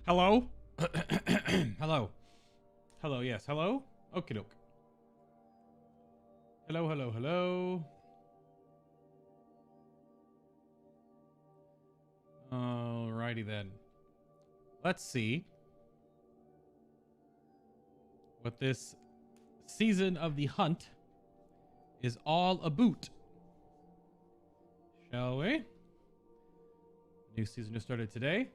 Hello? Hello. Hello, yes. Hello? Okie doke. Hello, hello, hello. Alrighty then. Let's see what this season of the hunt is all about. Shall we? New season just started today.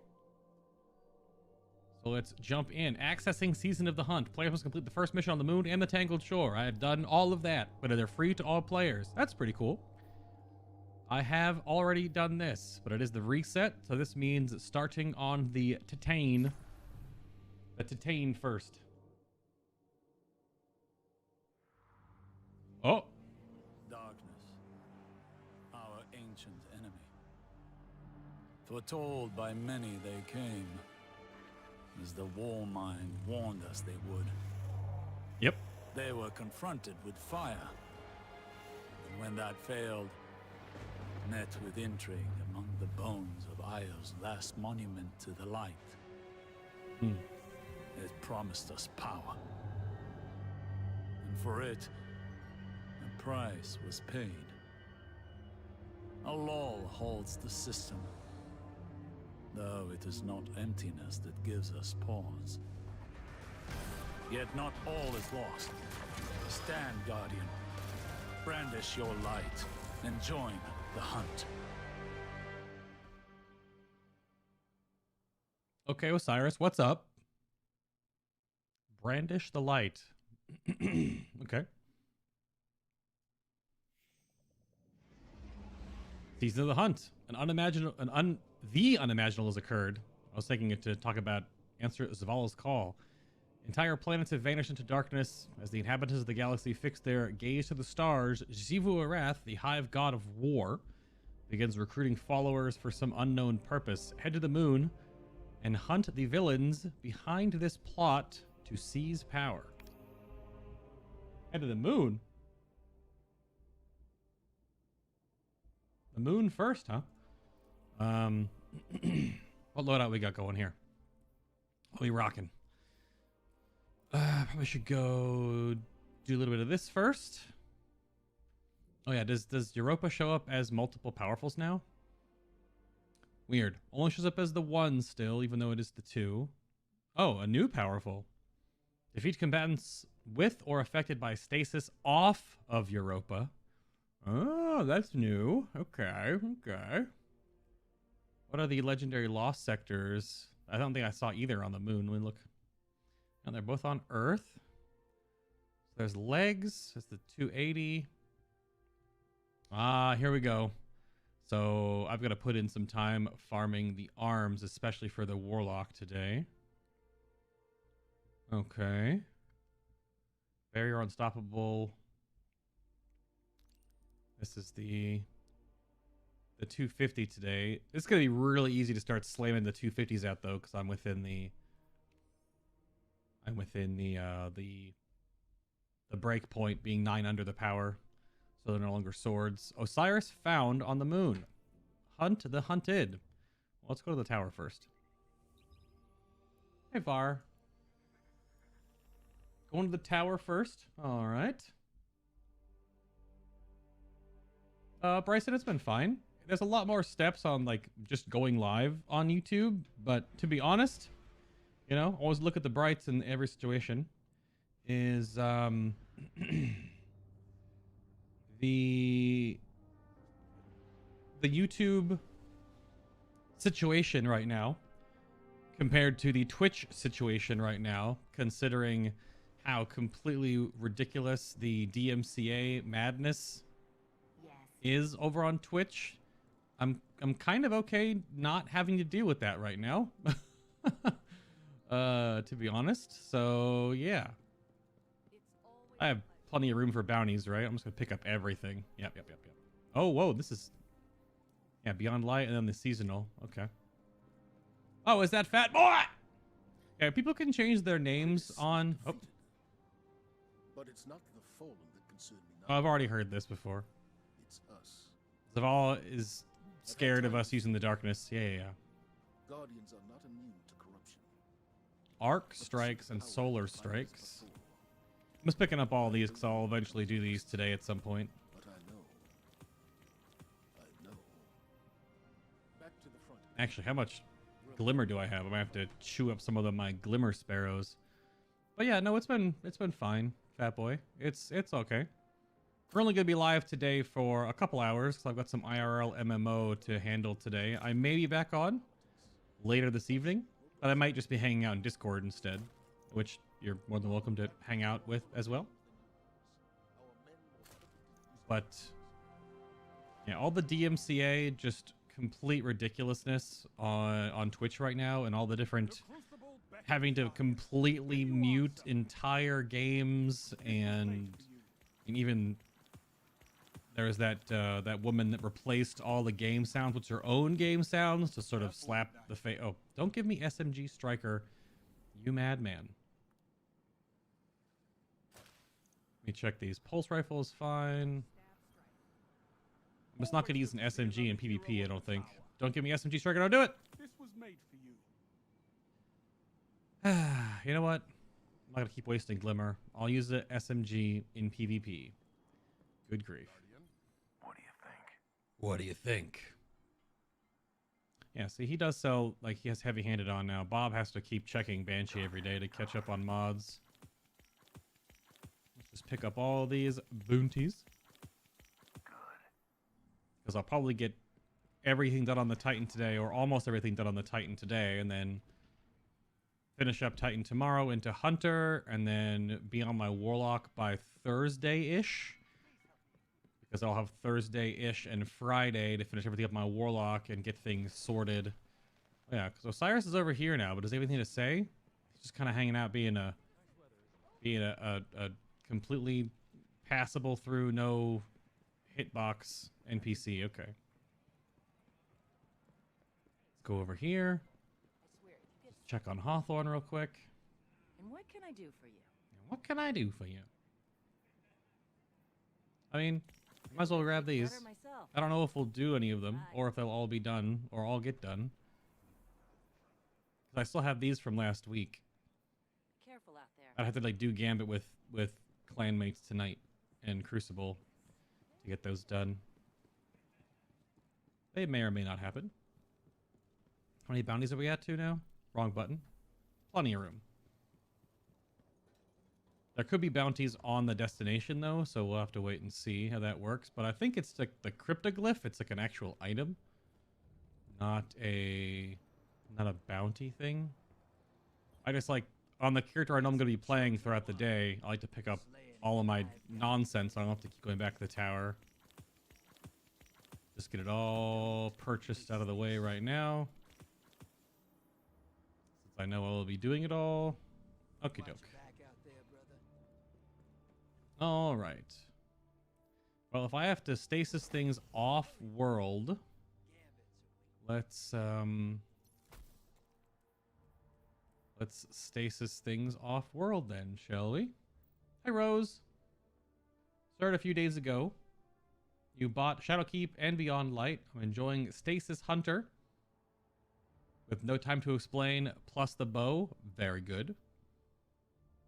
So let's jump in. Accessing Season of the Hunt. Players must complete the first mission on the moon and the Tangled Shore. I have done all of that, but they're free to all players. That's pretty cool. I have already done this, but it is the reset. So this means starting on the Titan. The Titan first. Oh. Darkness. Our ancient enemy. Foretold by many they came. As the war mind warned us they would. Yep. They were confronted with fire. And when that failed, met with intrigue among the bones of Io's last monument to the light. It promised us power. And for it, a price was paid. A lull holds the system. Though it is not emptiness that gives us pause. Yet not all is lost. Stand, Guardian. Brandish your light and join the hunt. Okay, Osiris, what's up? Brandish the light. Okay. Season of the Hunt. The unimaginable has occurred. I was taking it to talk about answer Zavala's call. Entire planets have vanished into darkness as the inhabitants of the galaxy fix their gaze to the stars. Xivu Arath, the Hive god of war, begins recruiting followers for some unknown purpose. Head to the moon and hunt the villains behind this plot to seize power. Head to the moon? The moon first, huh? What loadout we got going here? What are we rocking? Probably should go do a little bit of this first. Oh yeah, does Europa show up as multiple powerfuls now? Weird. Only shows up as the one still, even though it is the two. Oh, a new powerful. Defeat combatants with or affected by stasis off of Europa. Oh, that's new. Okay, okay. What are the legendary lost sectors? I don't think I saw either on the moon. We look. And they're both on Earth. So there's legs. That's the 280. Ah, here we go. So I've got to put in some time farming the arms, especially for the warlock today. Okay. Barrier unstoppable. This is the 250 today. It's gonna be really easy to start slamming the 250s out though, because I'm within the break point being 9 under the power, so they're no longer swords. Osiris found on the moon. Hunt the hunted. Well, let's go to the tower first. Hey Var. Going to the tower first. All right. Bryson, it's been fine. There's a lot more steps on like just going live on YouTube, but to be honest, you know, always look at the brights in every situation. Is the YouTube situation right now compared to the Twitch situation right now, considering how completely ridiculous the DMCA madness is over on Twitch. I'm kind of okay not having to deal with that right now. To be honest. So yeah. I have plenty of room for bounties, right? I'm just gonna pick up everything. Yep. Oh, whoa, this is Beyond Light and then the seasonal. Okay. Oh, is that Fat Boy? Yeah, people can change their names on But it's not the fallen that concern me now. Oh, I've already heard this before. It's us. Zavala is scared of us using the darkness. Yeah. Guardians are not immune to corruption. arc strikes and solar strikes. I'm just picking up all these because I'll eventually do these today at some point. But I know. Back to the front. Actually, how much glimmer do I have? I might have to chew up some of my glimmer sparrows. But yeah, no, it's been fine, fat boy. It's okay. We're only gonna be live today for a couple hours because I've got some IRL MMO to handle today. I may be back on later this evening, but I might just be hanging out in Discord instead, which you're more than welcome to hang out with as well. But yeah, all the DMCA, just complete ridiculousness on Twitch right now, and all the different having to completely mute entire games, and even there's that woman that replaced all the game sounds with her own game sounds to sort of slap the face. Oh, don't give me SMG Striker, you madman. Let me check these. Pulse rifle is fine. I'm just not going to use an SMG in PvP, I don't think. Don't give me SMG Striker, don't do it! This was made for you. You know what? I'm not going to keep wasting Glimmer. I'll use the SMG in PvP. Good grief. What do you think? What do you think? Yeah, see, he does sell, like, he has heavy-handed on now. Bob has to keep checking Banshee every day to catch up on mods. Let's just pick up all these bounties. Because I'll probably get everything done on the Titan today, or almost everything done on the Titan today, and then finish up Titan tomorrow into Hunter, and then be on my Warlock by Thursday-ish. Because I'll have Thursday-ish and Friday to finish everything up my Warlock and get things sorted. Oh, yeah, because Osiris is over here now, but does he have anything to say? He's just kind of hanging out, being a completely passable through, no hitbox NPC. Okay. Let's go over here. Let's check on Hawthorne real quick. And what can I do for you? What can I do for you? I mean, might as well grab these. I don't know if we'll do any of them, or if they'll all be done, or all get done. Because I still have these from last week. Careful out there. I'd have to like do Gambit with clanmates tonight and Crucible to get those done. They may or may not happen. How many bounties are we at to now? Wrong button. Plenty of room. There could be bounties on the destination though, so we'll have to wait and see how that works. But I think it's like the cryptoglyph. It's like an actual item, not a bounty thing. I just like on the character I know I'm going to be playing throughout the day. I like to pick up all of my nonsense. I don't have to keep going back to the tower. Just get it all purchased out of the way right now, since I know I will be doing it all. Okie doke. All right. Well, if I have to stasis things off world, let's stasis things off world then, shall we? Hi Rose. Started a few days ago. You bought Shadowkeep and Beyond Light. I'm enjoying Stasis Hunter with No Time to Explain plus the bow. Very good.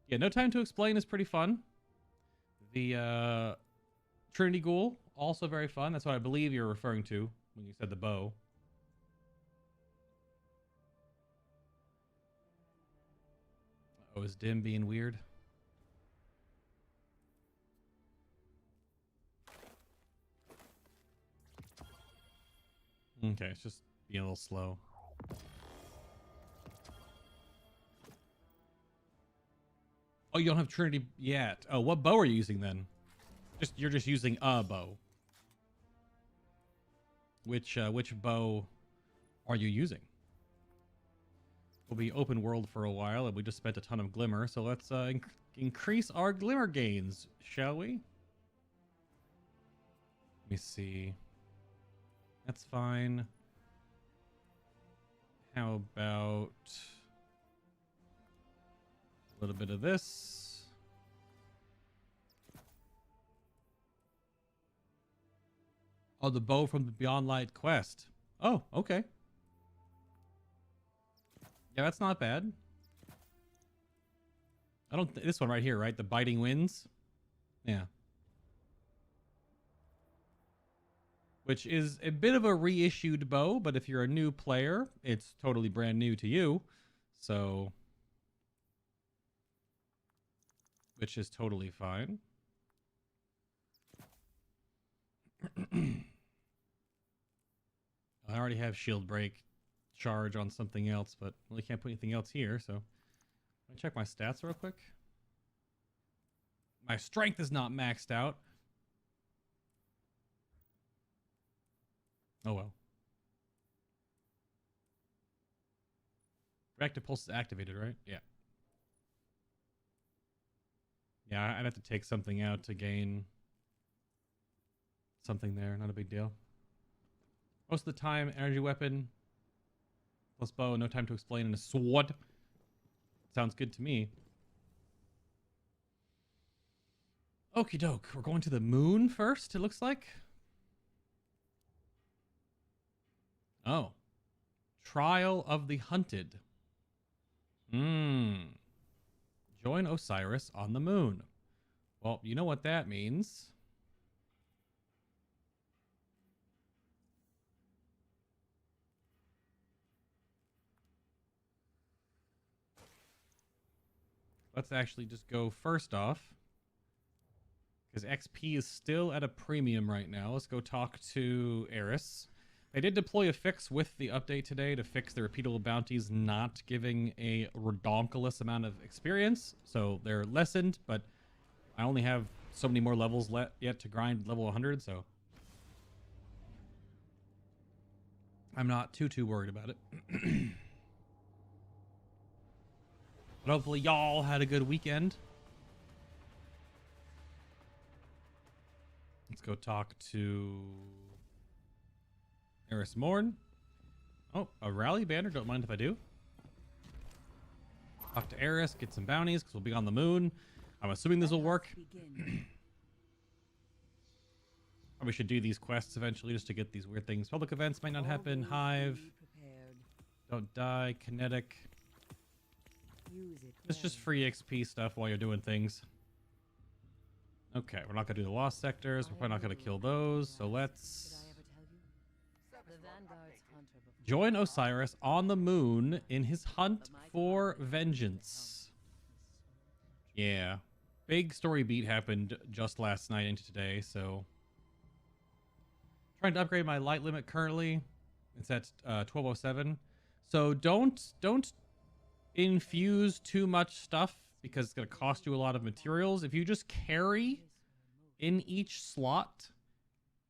Yeah, No Time to Explain is pretty fun. The Trinity Ghoul, also very fun. That's what I believe you're referring to when you said the bow. Oh, is Dim being weird? Okay, it's just being a little slow. Oh, you don't have Trinity yet. Oh, what bow are you using then? You're just using a bow. Which bow are you using? We'll be open world for a while, and we just spent a ton of glimmer, so let's increase our glimmer gains, shall we? Let me see. That's fine. How about a little bit of this? Oh, the bow from the Beyond Light quest. Oh, okay. Yeah, that's not bad. I don't. This one right here, right? The biting winds. Yeah. Which is a bit of a reissued bow, but if you're a new player, it's totally brand new to you. So, which is totally fine. I already have shield break charge on something else, but really can't put anything else here, so let me check my stats real quick. My strength is not maxed out. Oh well. Reactive pulse is activated, right? Yeah. Yeah, I'd have to take something out to gain something there. Not a big deal. Most of the time, energy weapon plus bow, no time to explain, and a sword. Sounds good to me. Okie doke. We're going to the moon first, it looks like. Oh. Trial of the Hunted. Join Osiris on the moon. Well, you know what that means. Let's actually just go first off, because XP is still at a premium right now. Let's go talk to Eris. They did deploy a fix with the update today to fix the repeatable bounties not giving a redonkulous amount of experience. So they're lessened, but I only have so many more levels yet to grind level 100, so I'm not too worried about it. But hopefully y'all had a good weekend. Let's go talk to Eris Morn. Oh, a rally banner. Don't mind if I do. Talk to Eris, get some bounties, because we'll be on the moon. I'm assuming this will work. Probably should do these quests eventually just to get these weird things. Public events might not happen. Hive. Don't die. Kinetic. It's just free XP stuff while you're doing things. Okay, we're not going to do the lost sectors. We're probably not going to kill those. So let's join Osiris on the moon in his hunt for vengeance. Yeah. Big story beat happened just last night into today, so trying to upgrade my light limit currently. It's at 1207. So don't infuse too much stuff because it's going to cost you a lot of materials. If you just carry in each slot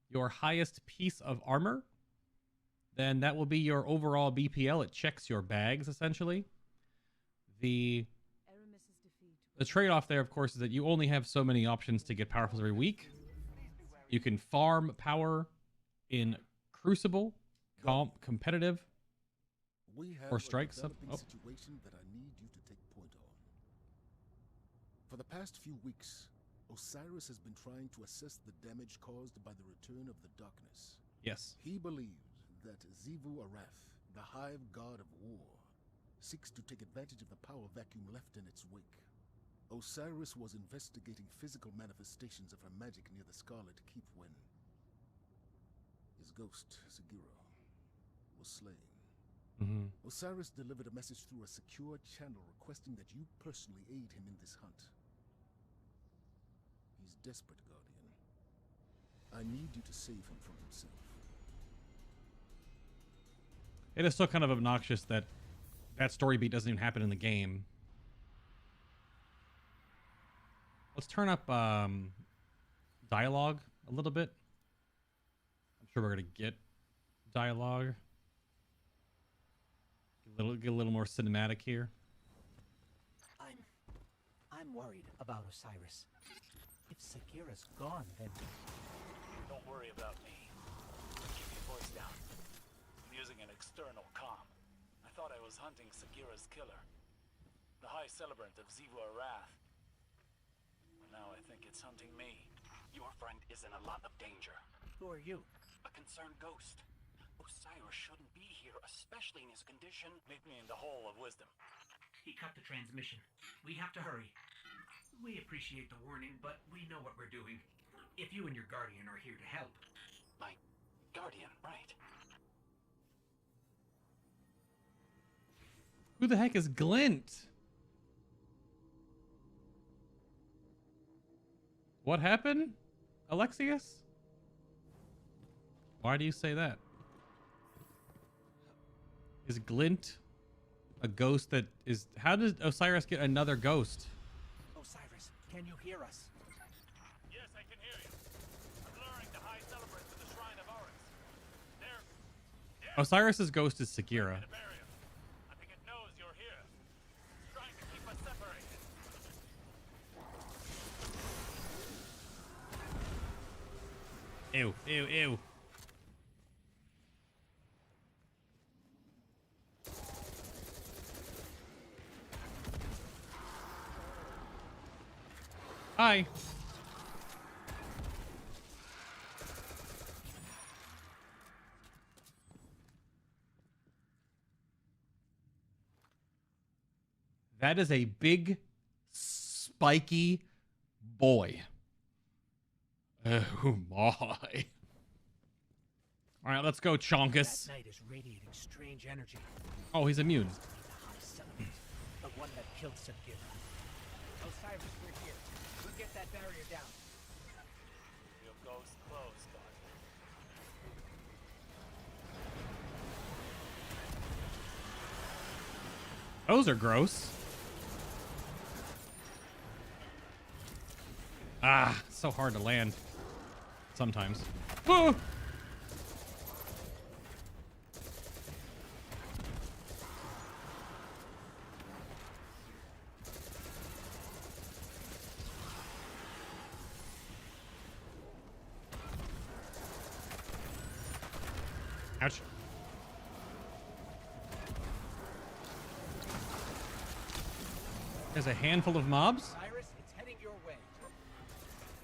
your highest piece of armor, then that will be your overall BPL. It checks your bags, essentially. The trade-off there, of course, is that you only have so many options to get powerfuls every week. You can farm power in Crucible, competitive, or strike. Situation that I need you to take point on. For the past few weeks, Osiris has been trying to assess the damage caused by the return of the darkness. Yes. He believes that Xivu Arath, the Hive god of war, seeks to take advantage of the power vacuum left in its wake. Osiris was investigating physical manifestations of her magic near the Scarlet Keep when his ghost, Segiro, was slain. Osiris delivered a message through a secure channel requesting that you personally aid him in this hunt. He's desperate, Guardian. I need you to save him from himself. It is still kind of obnoxious that that story beat doesn't even happen in the game. Let's turn up dialogue a little bit. I'm sure we're going to get dialogue. Get a little more cinematic here. I'm worried about Osiris. If Segira's gone, then Don't worry about me. Keep your voice down. I'm using an external comm. I thought I was hunting Segira's killer, the High Celebrant of Xivu Arath. But now I think it's hunting me. your friend is in a lot of danger. Who are you? A concerned ghost. Osiris shouldn't be here, especially in his condition. Meet me in the Hall of Wisdom. He cut the transmission. We have to hurry. We appreciate the warning, but we know what we're doing. If you and your guardian are here to help. My guardian, right? Who the heck is Glint? What happened, Alexius? Why do you say that? Is Glint a ghost that is... How does Osiris get another ghost? Osiris, can you hear us? Yes, I can hear you. I'm luring the High Celebrant to the Shrine of Oryx. There. Osiris's ghost is Sagira. The barrier. I think it knows you're here. It's trying to keep us separated. Ew, ew, ew. Hi. That is a big, spiky boy. Oh my. All right, let's go, Chonkus. That knight is radiating strange energy. Oh, he's immune. The High Celebrant, the one that killed Sagira. Osiris, we're here. We'll get that barrier down. Your ghost close, Guardian. Those are gross. Ah, so hard to land. Sometimes. Whoa! Ouch. There's a handful of mobs. Osiris, it's heading your way.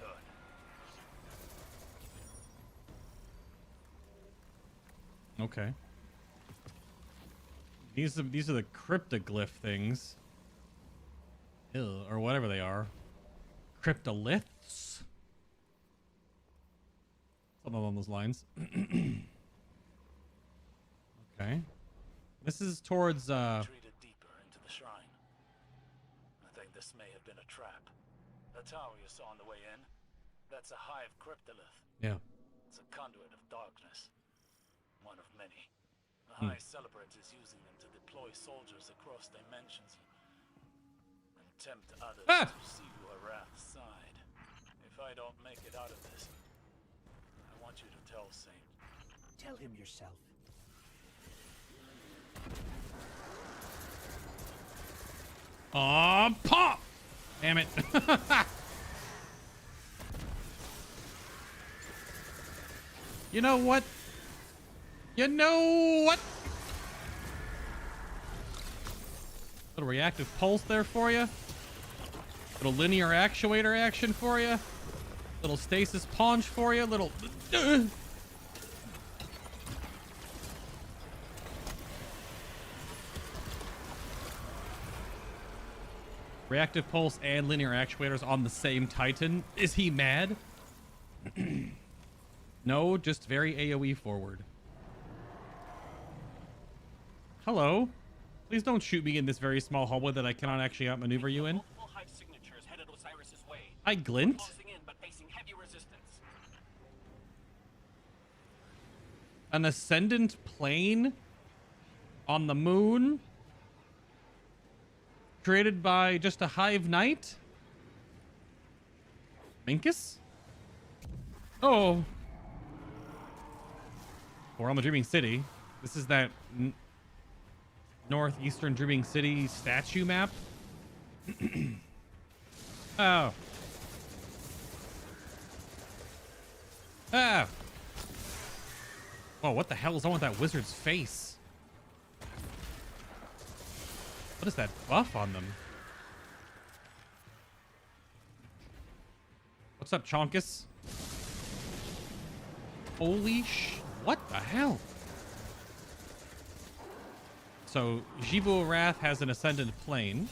Good. Okay. These are the cryptoglyph things. Ew, or whatever they are. Cryptoliths? Something along those lines. Okay. This is towards Retreated deeper into the shrine. I think this may have been a trap. The tower you saw on the way in, that's a Hive cryptolith. yeah. It's a conduit of darkness. One of many. The High Celebrant is using them to deploy soldiers across dimensions and tempt others Ah! to see your wrath's side. If I don't make it out of this, I want you to tell Saint. Tell him yourself. Aw, pop! Damn it. You know what? You know what? Little reactive pulse there for you. Little linear actuator action for you. Little stasis paunch for you. Little... Reactive pulse and linear actuators on the same Titan. Is he mad? No, just very AoE forward. Hello. Please don't shoot me in this very small hallway that I cannot actually outmaneuver you in. Multiple Hive signatures headed Osiris's way. Hi, Glint. Closing in, but facing heavy resistance. An ascendant plane on the moon created by just a Hive Knight? Minkus? Oh. We're on the Dreaming City. This is that northeastern Dreaming City statue map. Oh. Ah. Whoa, what the hell is on with that wizard's face? What is that buff on them? What's up, Chonkus? Holy sh... What the hell? So, Xivu Wrath has an ascendant plane.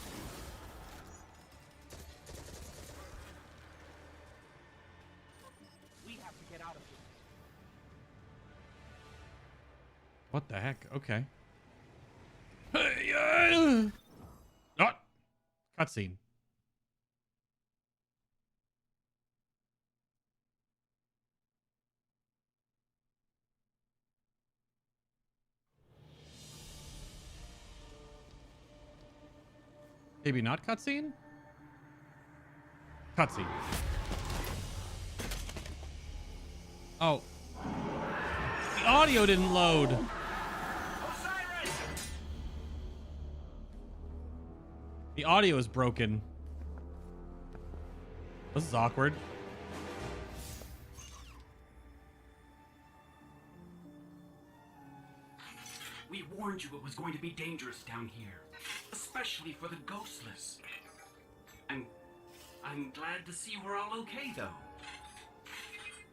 What the heck? Okay. Hey, not cutscene. Maybe not cutscene? Cutscene. Oh. The audio didn't load. The audio is broken. This is awkward. We warned you it was going to be dangerous down here, especially for the ghostless. I'm glad to see we're all okay, though.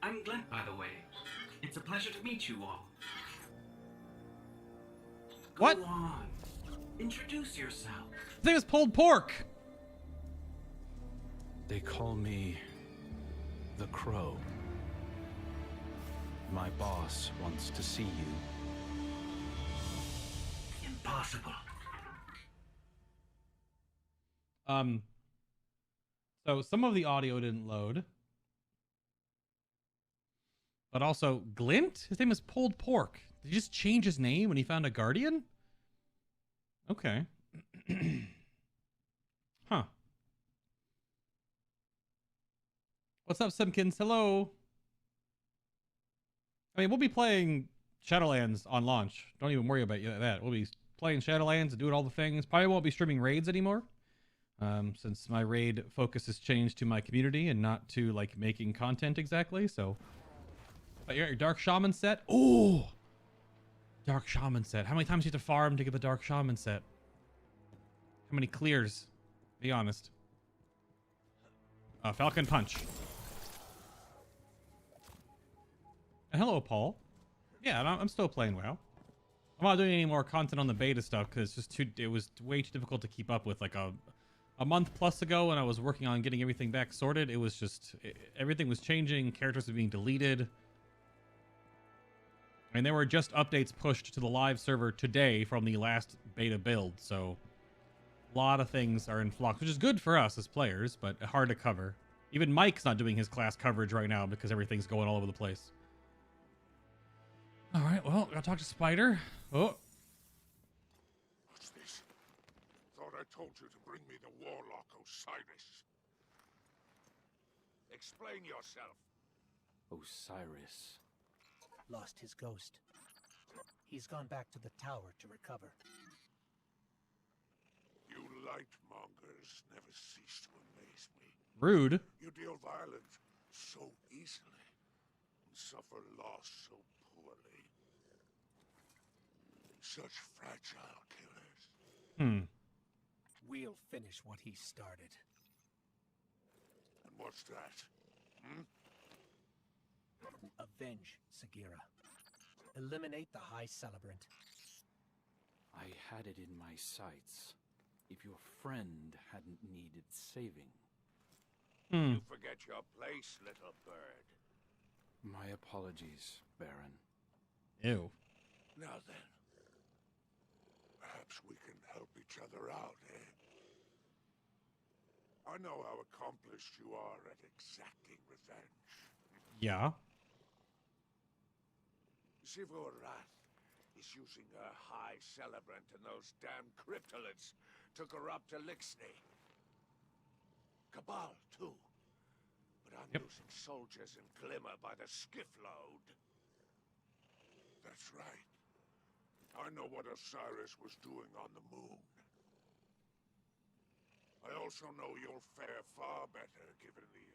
I'm Glenn, by the way. It's a pleasure to meet you all. What? Go on. Introduce yourself. His name is pulled pork. They call me the Crow. My boss wants to see you. Impossible. So some of the audio didn't load. But also, Glint? His name is Pulled Pork. Did he just change his name when he found a guardian? Okay. Huh. What's up, Simpkins? Hello. I mean, we'll be playing Shadowlands on launch. Don't even worry about that. We'll be playing Shadowlands and doing all the things. Probably won't be streaming raids anymore. Since my raid focus has changed to my community and not to, like, making content exactly, so... But your Dark Shaman set? Oh! Dark Shaman set. How many times do you have to farm to get the Dark Shaman set? How many clears? Be honest. Falcon Punch. And hello, Paul. Yeah, I'm still playing WoW. I'm not doing any more content on the beta stuff because it was way too difficult to keep up with. Like a month plus ago when I was working on getting everything back sorted, it was just everything was changing. Characters were being deleted. And there were just updates pushed to the live server today from the last beta build. So a lot of things are in flux, which is good for us as players, but hard to cover. Even Mike's not doing his class coverage right now because everything's going all over the place. All right, well, gotta talk to Spider. Oh. What's this? Thought I told you to bring me the Warlock Osiris. Explain yourself. Osiris. Lost his ghost. He's gone back to the tower to recover. You lightmongers never cease to amaze me. Rude. You deal violence so easily and suffer loss so poorly. Such fragile killers. We'll finish what he started. And what's that? Avenge Sagira. Eliminate the High Celebrant. I had it in my sights. If your friend hadn't needed saving. You forget your place, little bird. My apologies, Baron. Ew. Now then, perhaps we can help each other out, eh? I know how accomplished you are at exacting revenge. Yeah. Zivur Wrath is using her High Celebrant and those damn cryptoliths to corrupt Elixir. Cabal, too. But I'm losing soldiers in Glimmer by the skiff load. That's right. I know what Osiris was doing on the moon. I also know you'll fare far better given the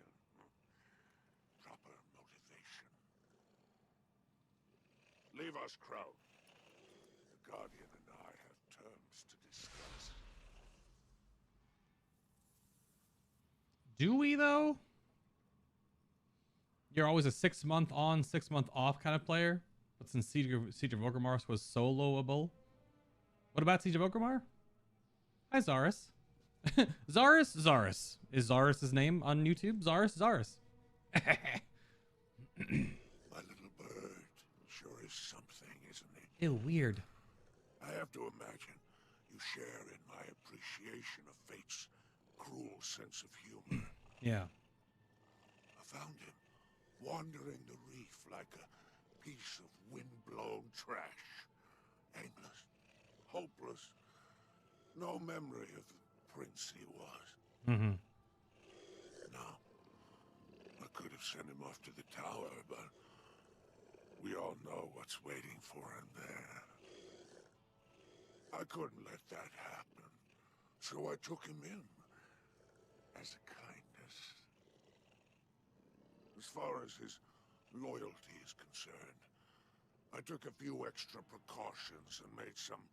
proper motivation. Leave us, Crow. The Guardian and I have terms to discuss. Do we, though? You're always a 6 month on, 6 month off kind of player. But since Siege of Orgrimmar was soloable. What about Siege of Orgrimmar? Hi, Zaris. Zaris. Is Zaris his name on YouTube? Zaris. My little bird sure is something, isn't it? Ew, weird. I have to imagine you share in my appreciation of fate's cruel sense of humor. Yeah. I found him wandering the reef like a piece of wind-blown trash. Aimless, hopeless, no memory of the prince he was. Mm-hmm. Now, I could have sent him off to the tower, but we all know what's waiting for him there. I couldn't let that happen, so I took him in as a kindness. As far as his loyalty is concerned, I took a few extra precautions and made some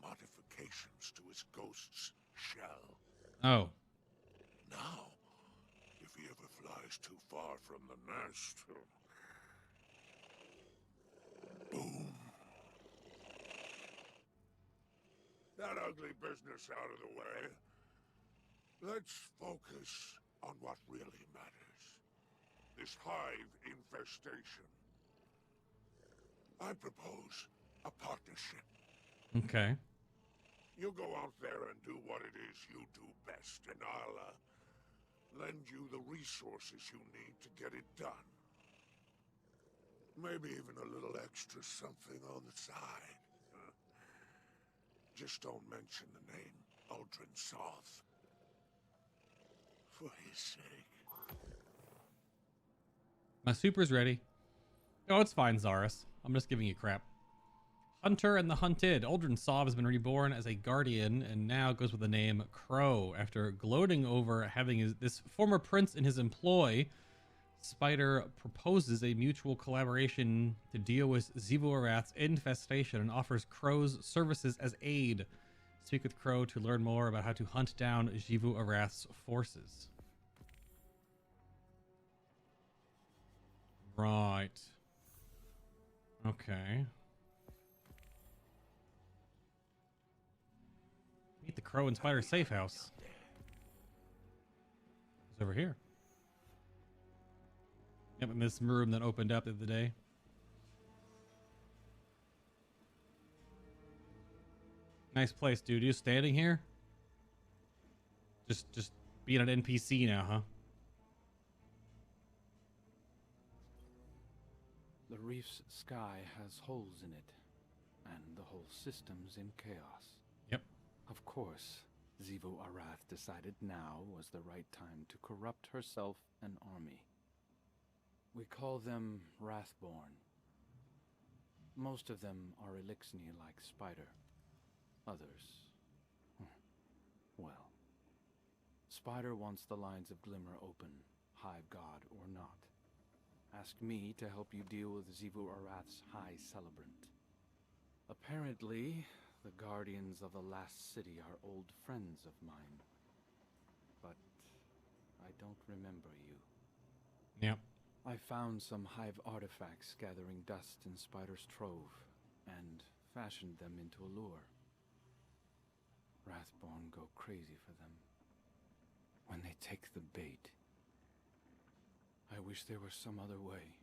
modifications to his ghost's shell. Oh. Now, if he ever flies too far from the nest, boom. That ugly business out of the way. Let's focus on what really matters. This hive infestation. I propose a partnership. Okay. You go out there and do what it is you do best, and I'll lend you the resources you need to get it done. Maybe even a little extra something on the side. Just don't mention the name Uldren Sov. For his sake. My super's ready. Oh, it's fine, Zaris. I'm just giving you crap. Hunter and the Hunted. Uldren Sov has been reborn as a guardian and now goes with the name Crow. After gloating over having this former prince in his employ, Spider proposes a mutual collaboration to deal with Xivu Arath's infestation and offers Crow's services as aid. Speak with Crow to learn more about how to hunt down Xivu Arath's forces. Right. Okay. Meet the Crow and Spider safe house. It's over here. Yep, in this room that opened up the other day. Nice place, dude. You standing here? Just being an NPC now, huh? The reef's sky has holes in it, and the whole system's in chaos. Yep. Of course, Xivu Arath decided now was the right time to corrupt herself and army. We call them Wrathborn. Most of them are Elixni like Spider. Others... well. Spider wants the lines of Glimmer open, Hive God or not. Ask me to help you deal with Xivu Arath's High Celebrant. Apparently, the Guardians of the Last City are old friends of mine. But I don't remember you. Yep. I found some Hive artifacts gathering dust in Spider's trove, and fashioned them into a lure. Wrathborn go crazy for them. When they take the bait. I wish there was some other way.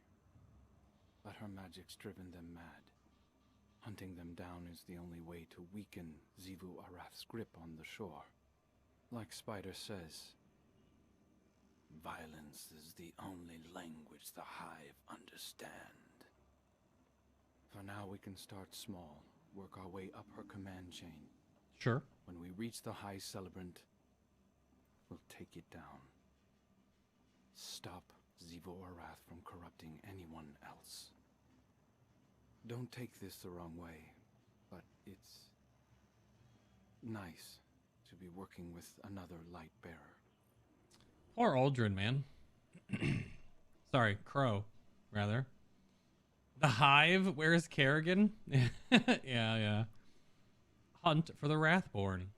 But her magic's driven them mad. Hunting them down is the only way to weaken Xivu Arath's grip on the shore. Like Spider says, violence is the only language the Hive understand. For now we can start small, work our way up her command chain. Sure. When we reach the High Celebrant, we'll take it down. Stop Xivu Arath from corrupting anyone else. Don't take this the wrong way, but it's nice to be working with another light bearer. Poor Uldren, man. Sorry, Crow, rather. The Hive? Where's Kerrigan? yeah. Hunt for the Wrathborn.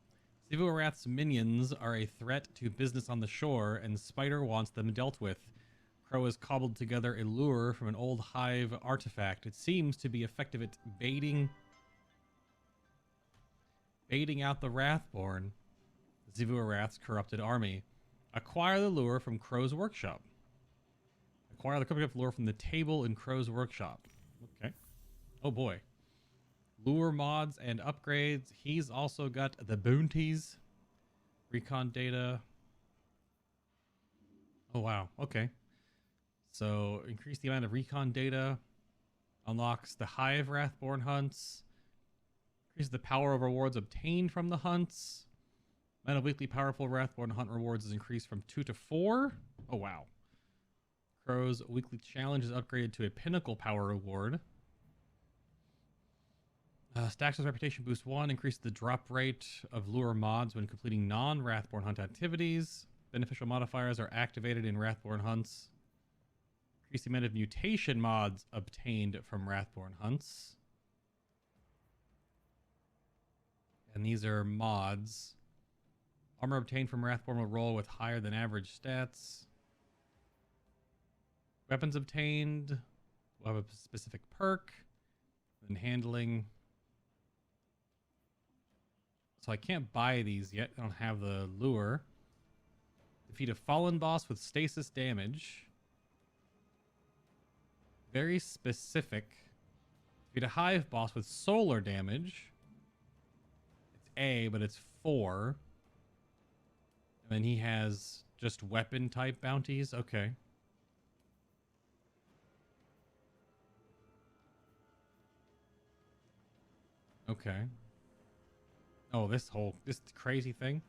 Xivu Arath's minions are a threat to business on the shore, and Spider wants them dealt with. Crow has cobbled together a lure from an old Hive artifact. It seems to be effective at baiting out the Wrathborn, Xivu Arath's corrupted army. Acquire the lure from Crow's workshop. Acquire the corrupted lure from the table in Crow's workshop. Okay. Oh boy. lure mods and upgrades. He's also got the bounties, recon data. Oh, wow. Okay. So increase the amount of recon data. Unlocks the Hive Wrathborn hunts. Increases the power of rewards obtained from the hunts. Amount of weekly powerful Wrathborn hunt rewards is increased from 2 to 4. Oh, wow. Crow's weekly challenge is upgraded to a pinnacle power reward. Stax's reputation boost 1. Increase the drop rate of lure mods when completing non-Wrathborn hunt activities. Beneficial modifiers are activated in Wrathborn hunts. Increase the amount of mutation mods obtained from Wrathborn hunts. And these are mods. Armor obtained from Wrathborn will roll with higher than average stats. Weapons obtained will have a specific perk. And handling. So I can't buy these yet. I don't have the lure. Defeat a fallen boss with stasis damage. Very specific. Defeat a hive boss with solar damage. It's A, but it's 4. And then he has just weapon type bounties. Okay. Okay. Oh, this crazy thing.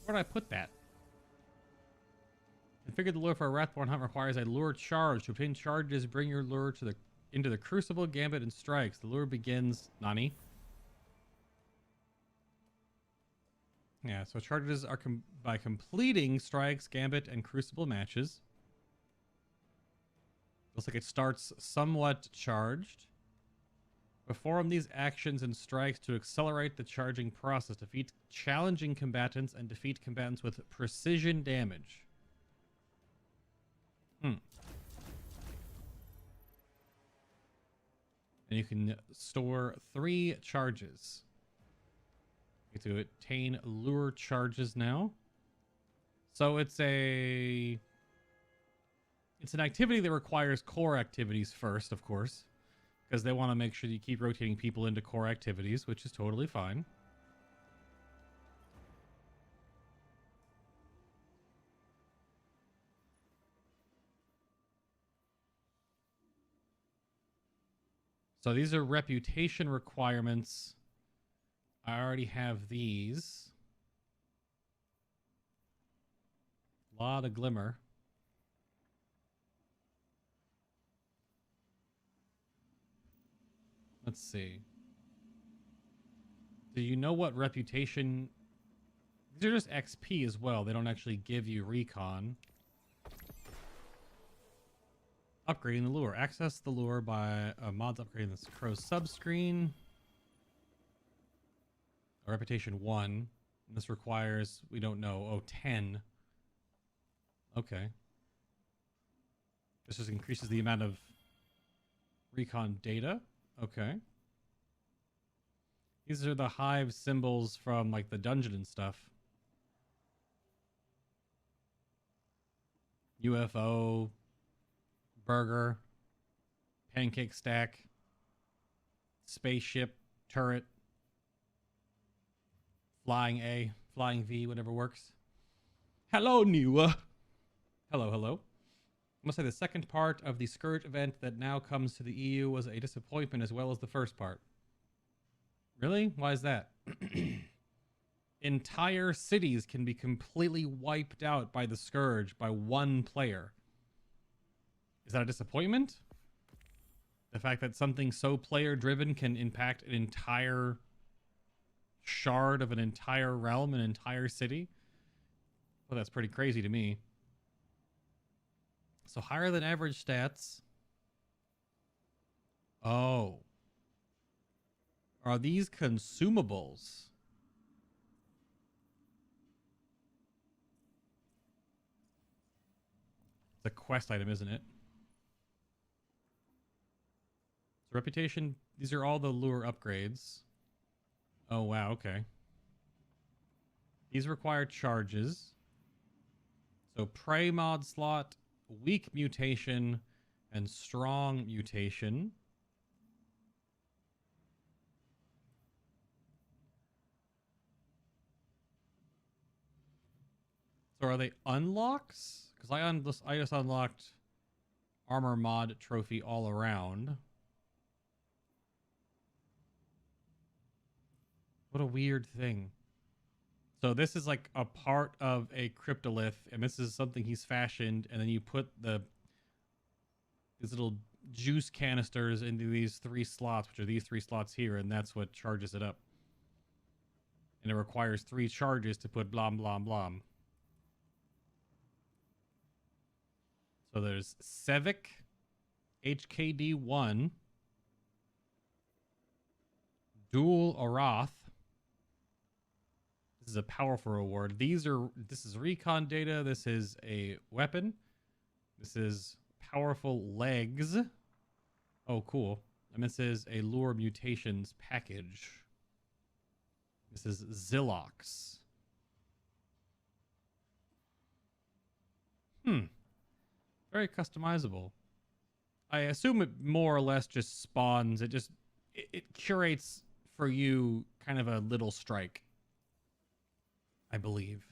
Where'd I put that? Configure the lure for a Wrathborn hunt requires a lure charge. To obtain charges, bring your lure into the Crucible, Gambit, and Strikes. The lure begins... Nani? Yeah, so charges are by completing Strikes, Gambit, and Crucible matches. Looks like it starts somewhat charged. Perform these actions and strikes to accelerate the charging process. Defeat challenging combatants and defeat combatants with precision damage. And you can store 3 charges. You get to obtain lure charges now. So it's an activity that requires core activities first, of course. Because they want to make sure you keep rotating people into core activities, which is totally fine. So these are reputation requirements. I already have these. A lot of glimmer. Let's see. Do you know what reputation... These are just XP as well. They don't actually give you recon. Upgrading the lure. Access the lure by mods upgrading this crow's subscreen. Reputation 1. And this requires, we don't know, 10. Okay. This just increases the amount of recon data. Okay. These are the hive symbols from like the dungeon and stuff. UFO, burger, pancake stack, spaceship, turret, flying A, flying V, whatever works. Hello, Newa. Hello, hello. I must say the second part of the Scourge event that now comes to the EU was a disappointment as well as the first part. Really? Why is that? Entire cities can be completely wiped out by the Scourge by one player. Is that a disappointment? The fact that something so player-driven can impact an entire shard of an entire realm, an entire city? Well, that's pretty crazy to me. So higher than average stats. Oh. Are these consumables? It's a quest item, isn't it? So reputation, these are all the lure upgrades. Oh, wow, okay. These require charges. So prey mod slot, weak mutation, and strong mutation. So are they unlocks? Because I just unlocked armor mod trophy all around. What a weird thing. So this is like a part of a cryptolith, and this is something he's fashioned, and then you put these little juice canisters into these 3 slots, which are these 3 slots here, and that's what charges it up. And it requires 3 charges to put blah blah blah. So there's Sevic, HKD1, Dual Arath. This is a powerful reward. This is recon data. This is a weapon. This is powerful legs. Oh, cool. And this is a lure mutations package. This is Zilox. Very customizable. I assume it more or less just spawns. It curates for you kind of a little strike, I believe.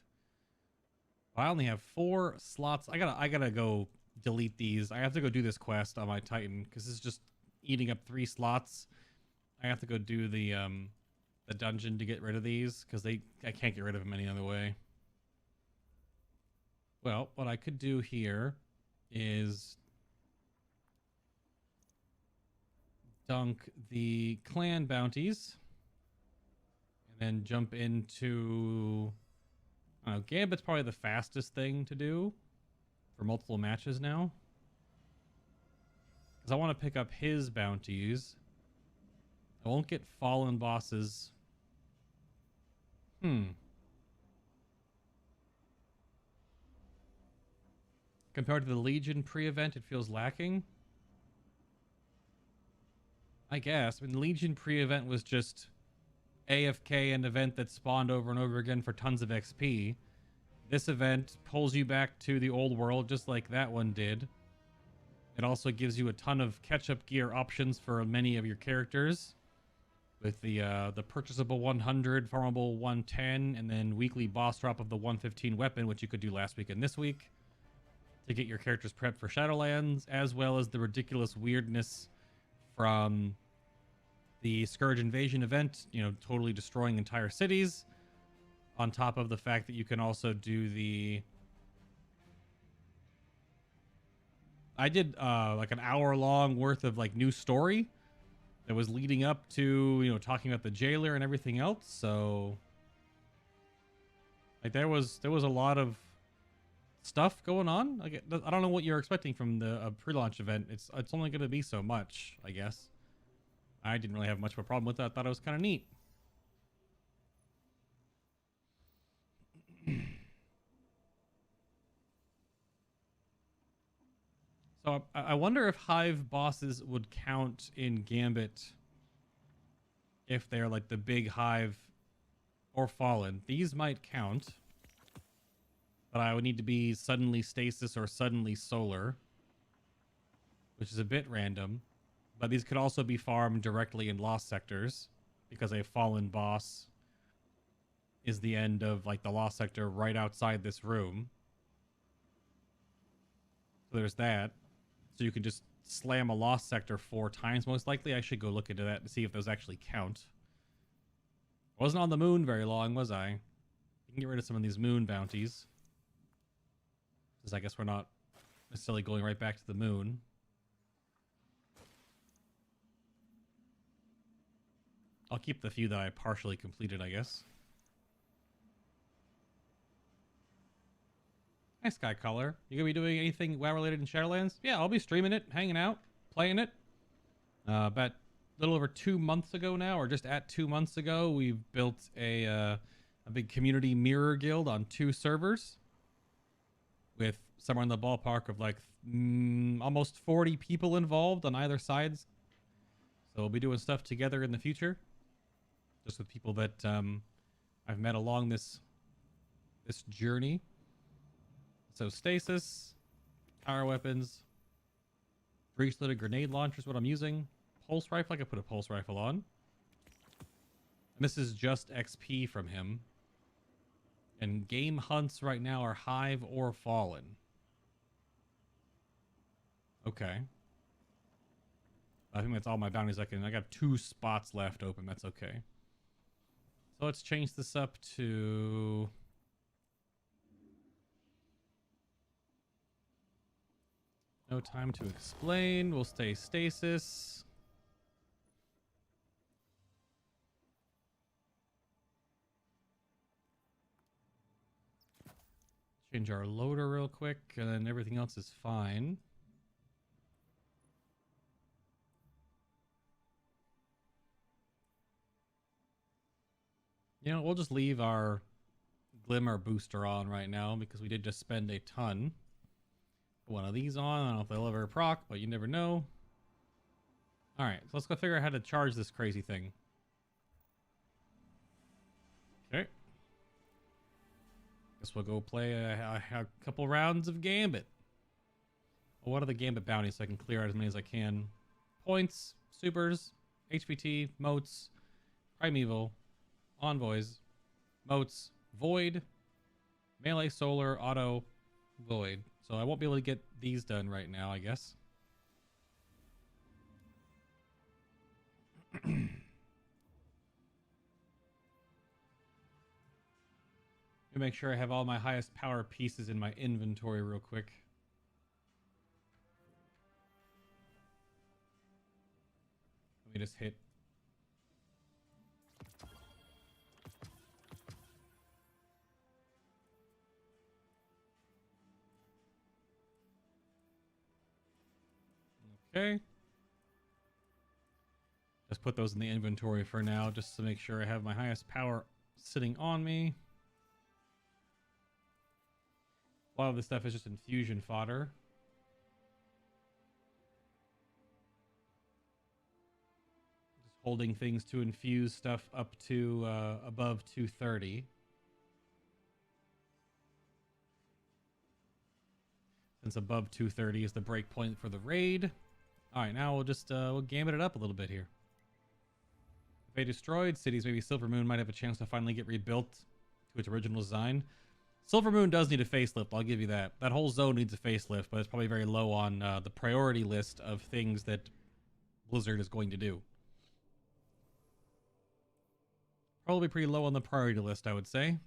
I only have 4 slots. I gotta go delete these. I have to go do this quest on my Titan because it's just eating up 3 slots. I have to go do the dungeon to get rid of these because I can't get rid of them any other way. Well, what I could do here is dunk the clan bounties and then jump into, I don't know, Gambit's probably the fastest thing to do for multiple matches now, because I want to pick up his bounties. I won't get fallen bosses. Compared to the Legion pre-event, it feels lacking. I guess. I mean, the Legion pre-event was just AFK, an event that spawned over and over again for tons of XP. This event pulls you back to the old world just like that one did. It also gives you a ton of catch-up gear options for many of your characters, with the purchasable 100, farmable 110, and then weekly boss drop of the 115 weapon, which you could do last week and this week, to get your characters prepped for Shadowlands, as well as the ridiculous weirdness from the Scourge Invasion event, you know, totally destroying entire cities, on top of the fact that you can also do the... I did like an hour-long worth of like new story that was leading up to, you know, talking about the jailer and everything else, so like there was a lot of stuff going on. Like, I don't know what you're expecting from the pre-launch event. It's only going to be so much, I guess. I didn't really have much of a problem with it. I thought it was kind of neat. So I wonder if Hive bosses would count in Gambit if they're like the big Hive or Fallen. These might count, but I would need to be suddenly Stasis or suddenly Solar, which is a bit random. But these could also be farmed directly in Lost Sectors, because a Fallen boss is the end of like the Lost Sector right outside this room. So there's that. So you can just slam a Lost Sector 4 times, most likely. I should go look into that to see if those actually count. I wasn't on the moon very long, was I? You can get rid of some of these moon bounties, because I guess we're not necessarily going right back to the moon. I'll keep the few that I partially completed, I guess. Hi, Sky Color. You gonna be doing anything WoW related in Shadowlands? Yeah, I'll be streaming it, hanging out, playing it. About a little over 2 months ago now, or just at 2 months ago, we've built a big community mirror guild on 2 servers, with somewhere in the ballpark of like almost 40 people involved on either sides. So we'll be doing stuff together in the future, just with people that I've met along this journey. So Stasis, power weapons, breach-loaded grenade launcher is what I'm using. Pulse rifle, I could put a pulse rifle on. And this is just XP from him. And game hunts right now are Hive or Fallen. Okay. I think that's all my bounties I can. I got 2 spots left open. That's okay. So let's change this up to... No time to explain. We'll stay stasis. Change our loader real quick, and then everything else is fine. You know, we'll just leave our Glimmer booster on right now because we did just spend a ton. Put one of these on. I don't know if they'll ever proc, but you never know. Alright, so let's go figure out how to charge this crazy thing. Okay. Guess we'll go play a couple rounds of Gambit. Well, what are the Gambit bounties so I can clear out as many as I can? Points, supers, HVT, motes, primeval, envoys, motes, void, melee, solar, auto, void. So I won't be able to get these done right now, I guess. Let me make sure I have all my highest power pieces in my inventory real quick. Let me just hit. Okay. Just put those in the inventory for now, just to make sure I have my highest power sitting on me. A lot of this stuff is just infusion fodder. Just holding things to infuse stuff up to above 230. Since above 230 is the break point for the raid. Alright, now we'll just we'll gambit it up a little bit here. If they destroyed cities, maybe Silver Moon might have a chance to finally get rebuilt to its original design. Silver Moon does need a facelift, I'll give you that. That whole zone needs a facelift, but it's probably very low on the priority list of things that Blizzard is going to do. Probably pretty low on the priority list, I would say.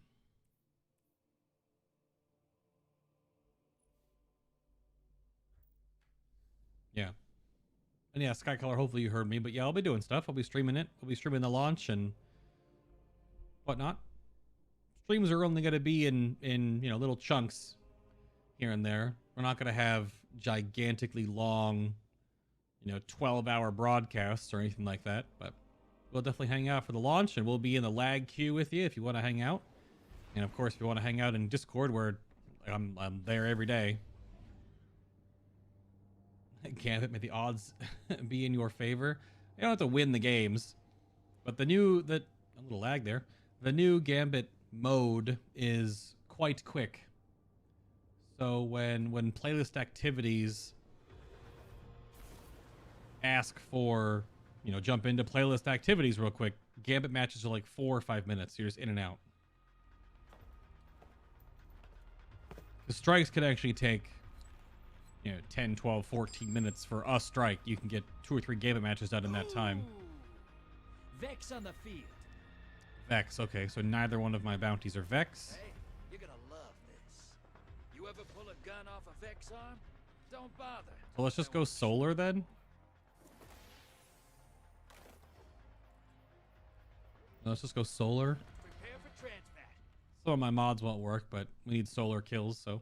Yeah. And yeah, Skycolor, hopefully you heard me. But yeah, I'll be doing stuff. I'll be streaming it. I'll be streaming the launch and whatnot. Streams are only going to be in you know, little chunks here and there. We're not going to have gigantically long, you know, 12-hour broadcasts or anything like that. But we'll definitely hang out for the launch, and we'll be in the lag queue with you if you want to hang out. And of course, if you want to hang out in Discord, where I'm there every day. Gambit, may the odds be in your favor. You don't have to win the games, but a little lag there. The new Gambit mode is quite quick. So when playlist activities ask for, you know, jump into playlist activities real quick, Gambit matches are like 4 or 5 minutes. You're just in and out. The strikes could actually take, you know, 10, 12, 14 minutes for a strike. You can get 2 or 3 Gambit matches done in that time. Vex on the field. Vex, okay, so neither one of my bounties are Vex. Hey, you're gonna love this. You ever pull a gun off a Vex arm? Don't bother. So let's just go solar then. Let's just go solar. Prepare for transmat. Some of my mods won't work, but we need solar kills, so.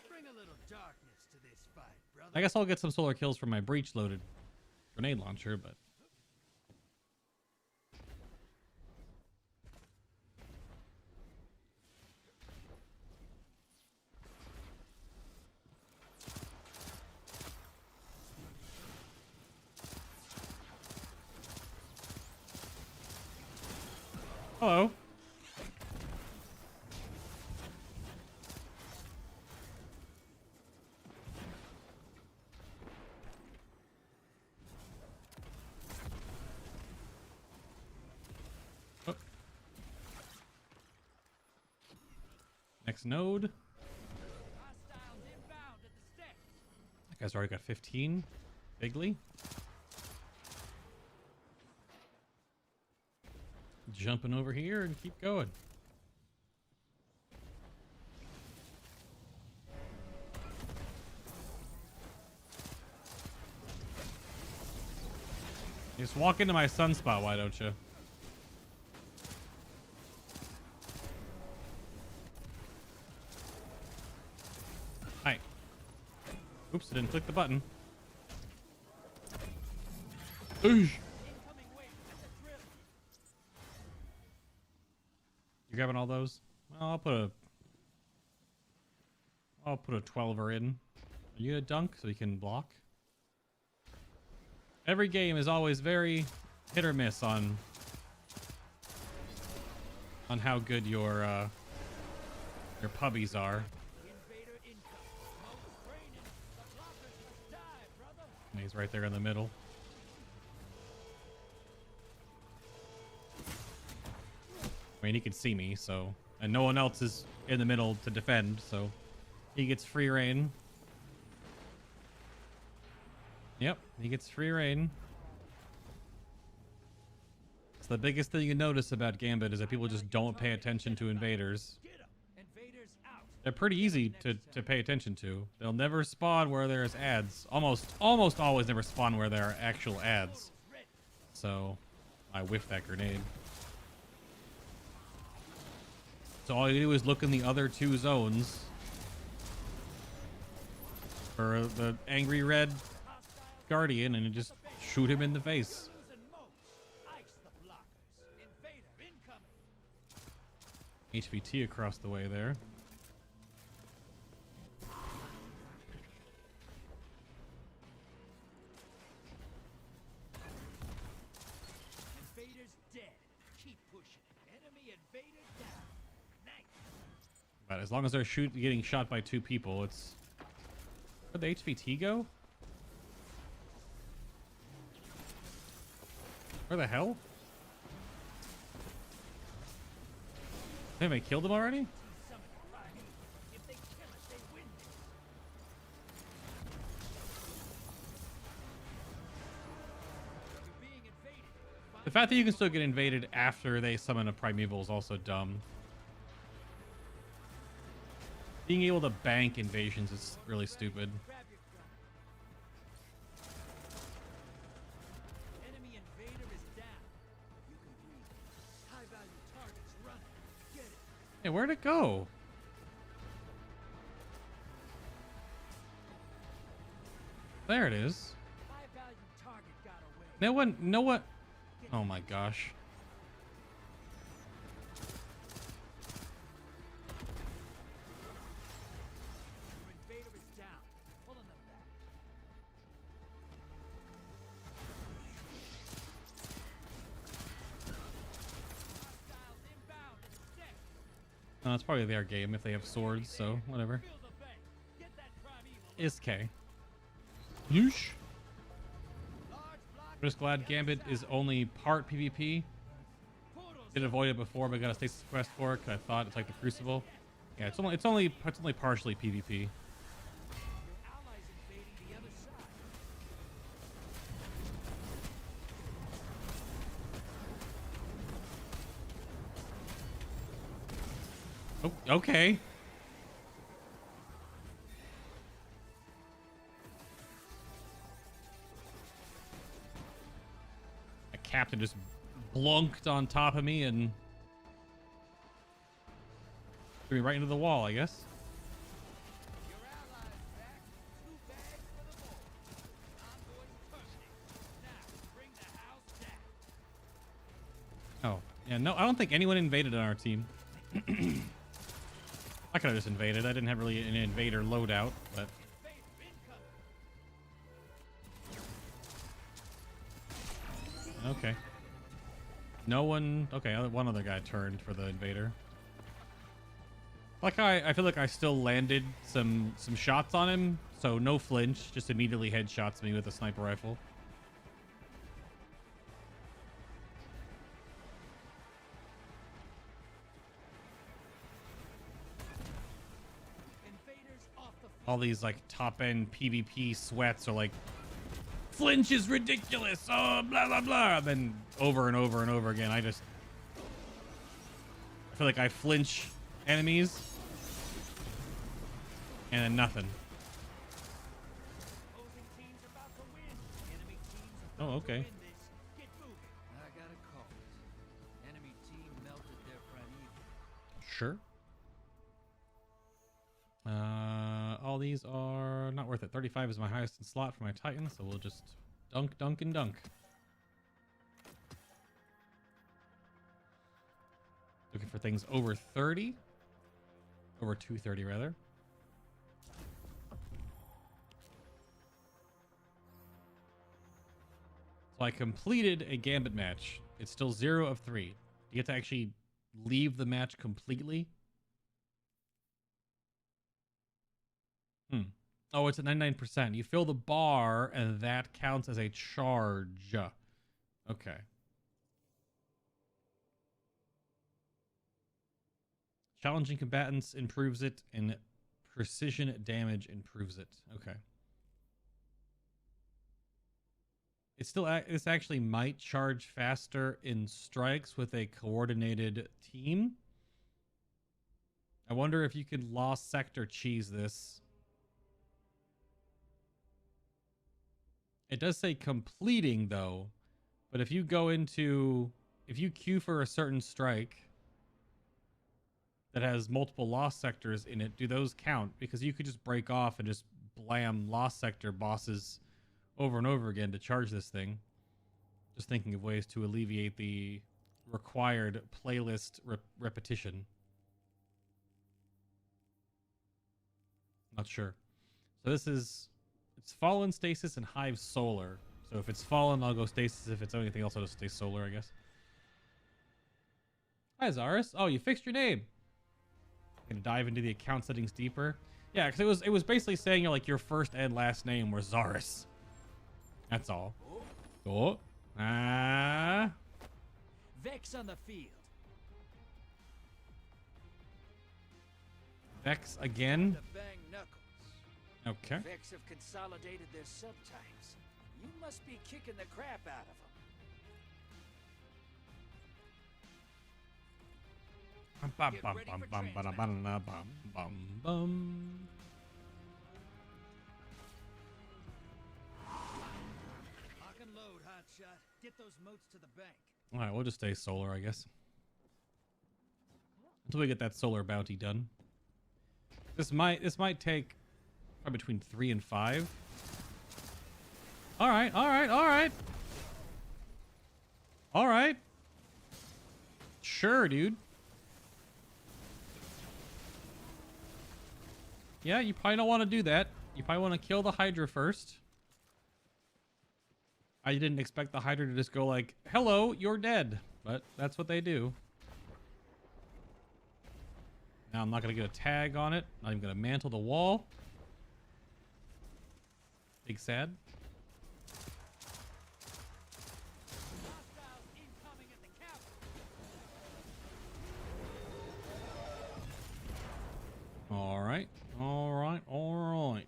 Bring a little darkness to this fight, brother. I guess I'll get some solar kills from my breach-loaded grenade launcher, but... Hello. Oh, next node. Hostiles inbound at the stick. That guy's already got 15. Bigly. Jumping over here and keep going. Just walk into my sunspot, why don't you? Hi. Oops, I didn't click the button. Oosh. You grabbing all those? Well, I'll put a 12er in. Are you gonna dunk so you can block? Every game is always very hit or miss on how good your puppies are. And he's right there in the middle. I mean, he can see me, so, and no one else is in the middle to defend, so he gets free reign. Yep, he gets free reign. So the biggest thing you notice about Gambit is that people just don't pay attention to invaders. They're pretty easy to pay attention to. They'll never spawn where there's ads. Almost always never spawn where there are actual ads. So I whiffed that grenade. So all you do is look in the other two zones for the angry red Guardian and just shoot him in the face. HVT across the way there. Invader's dead. Keep pushing. Enemy invader down. Nice. But as long as they're getting shot by two people, it's... Where'd the HVT go? Where the hell? Have I killed him already? The fact that you can still get invaded after they summon a primeval is also dumb. Being able to bank invasions is really stupid. Hey, where'd it go? There it is. No one. Oh my gosh. No, it's probably their game if they have swords, so whatever. Is K. Yoosh. I'm just glad Gambit is only part PvP. Did avoid it before, but got a stasis quest for it 'cause I thought it's like the Crucible. Yeah, it's only partially PvP. Oh, okay. A captain just blunked on top of me and threw me right into the wall, I guess. Oh, yeah, no, I don't think anyone invaded on our team. I could have just invaded. I didn't have really an invader loadout, but... Okay. No one... Okay, one other guy turned for the invader. Like, I feel like I still landed some shots on him, so no flinch, just immediately headshots me with a sniper rifle. all these like top end PvP sweats are like, flinch is ridiculous. Oh, blah, blah, blah. And then over and over and over again, I feel like I flinch enemies and then nothing. Oh, okay. I gotta call it. Enemy team melted their primeval. Sure. All these are not worth it. 35 is my highest in slot for my Titan, so we'll just dunk, dunk, and dunk. Looking for things over 30. Over 230, rather. So I completed a Gambit match. It's still 0 of 3. You get to actually leave the match completely. Oh, it's at 99%. You fill the bar, and that counts as a charge. Okay. Challenging combatants improves it, and precision damage improves it. Okay. It's still, this actually might charge faster in strikes with a coordinated team. I wonder if you could Lost Sector cheese this. It does say completing though, but if you go into, if you queue for a certain strike that has multiple Lost Sectors in it, do those count? Because you could just break off and just blam Lost Sector bosses over and over again to charge this thing. Just thinking of ways to alleviate the required playlist repetition. Not sure. So this is, it's Fallen, Stasis, and Hive Solar. So if it's Fallen, I'll go Stasis. If it's anything else, I'll just stay Solar, I guess. Hi, Zaris. Oh, you fixed your name. Gonna dive into the account settings deeper. Yeah, because it was basically saying your first and last name were Zaris. That's all. Oh. Ah. Vex on the field. Vex again. The bang knuckles. Okay. Vex have consolidated their subtypes. You must be kicking the crap out of them. Bum, Get bum, ready bum, for bum, bum, transplant. bum, bum, bum, bum, bum. Lock and load, hotshot. Get those motes to the bank. All right, we'll just stay Solar, I guess. Until we get that Solar bounty done. This might take probably between 3 and 5. All right, all right, all right. All right. Sure, dude. Yeah, you probably don't want to do that. You probably want to kill the Hydra first. I didn't expect the Hydra to just go like, hello, you're dead. But that's what they do. Now I'm not going to get a tag on it. Not even going to mantle the wall. Big sad. Hostiles incoming at the capital. All right. All right. All right.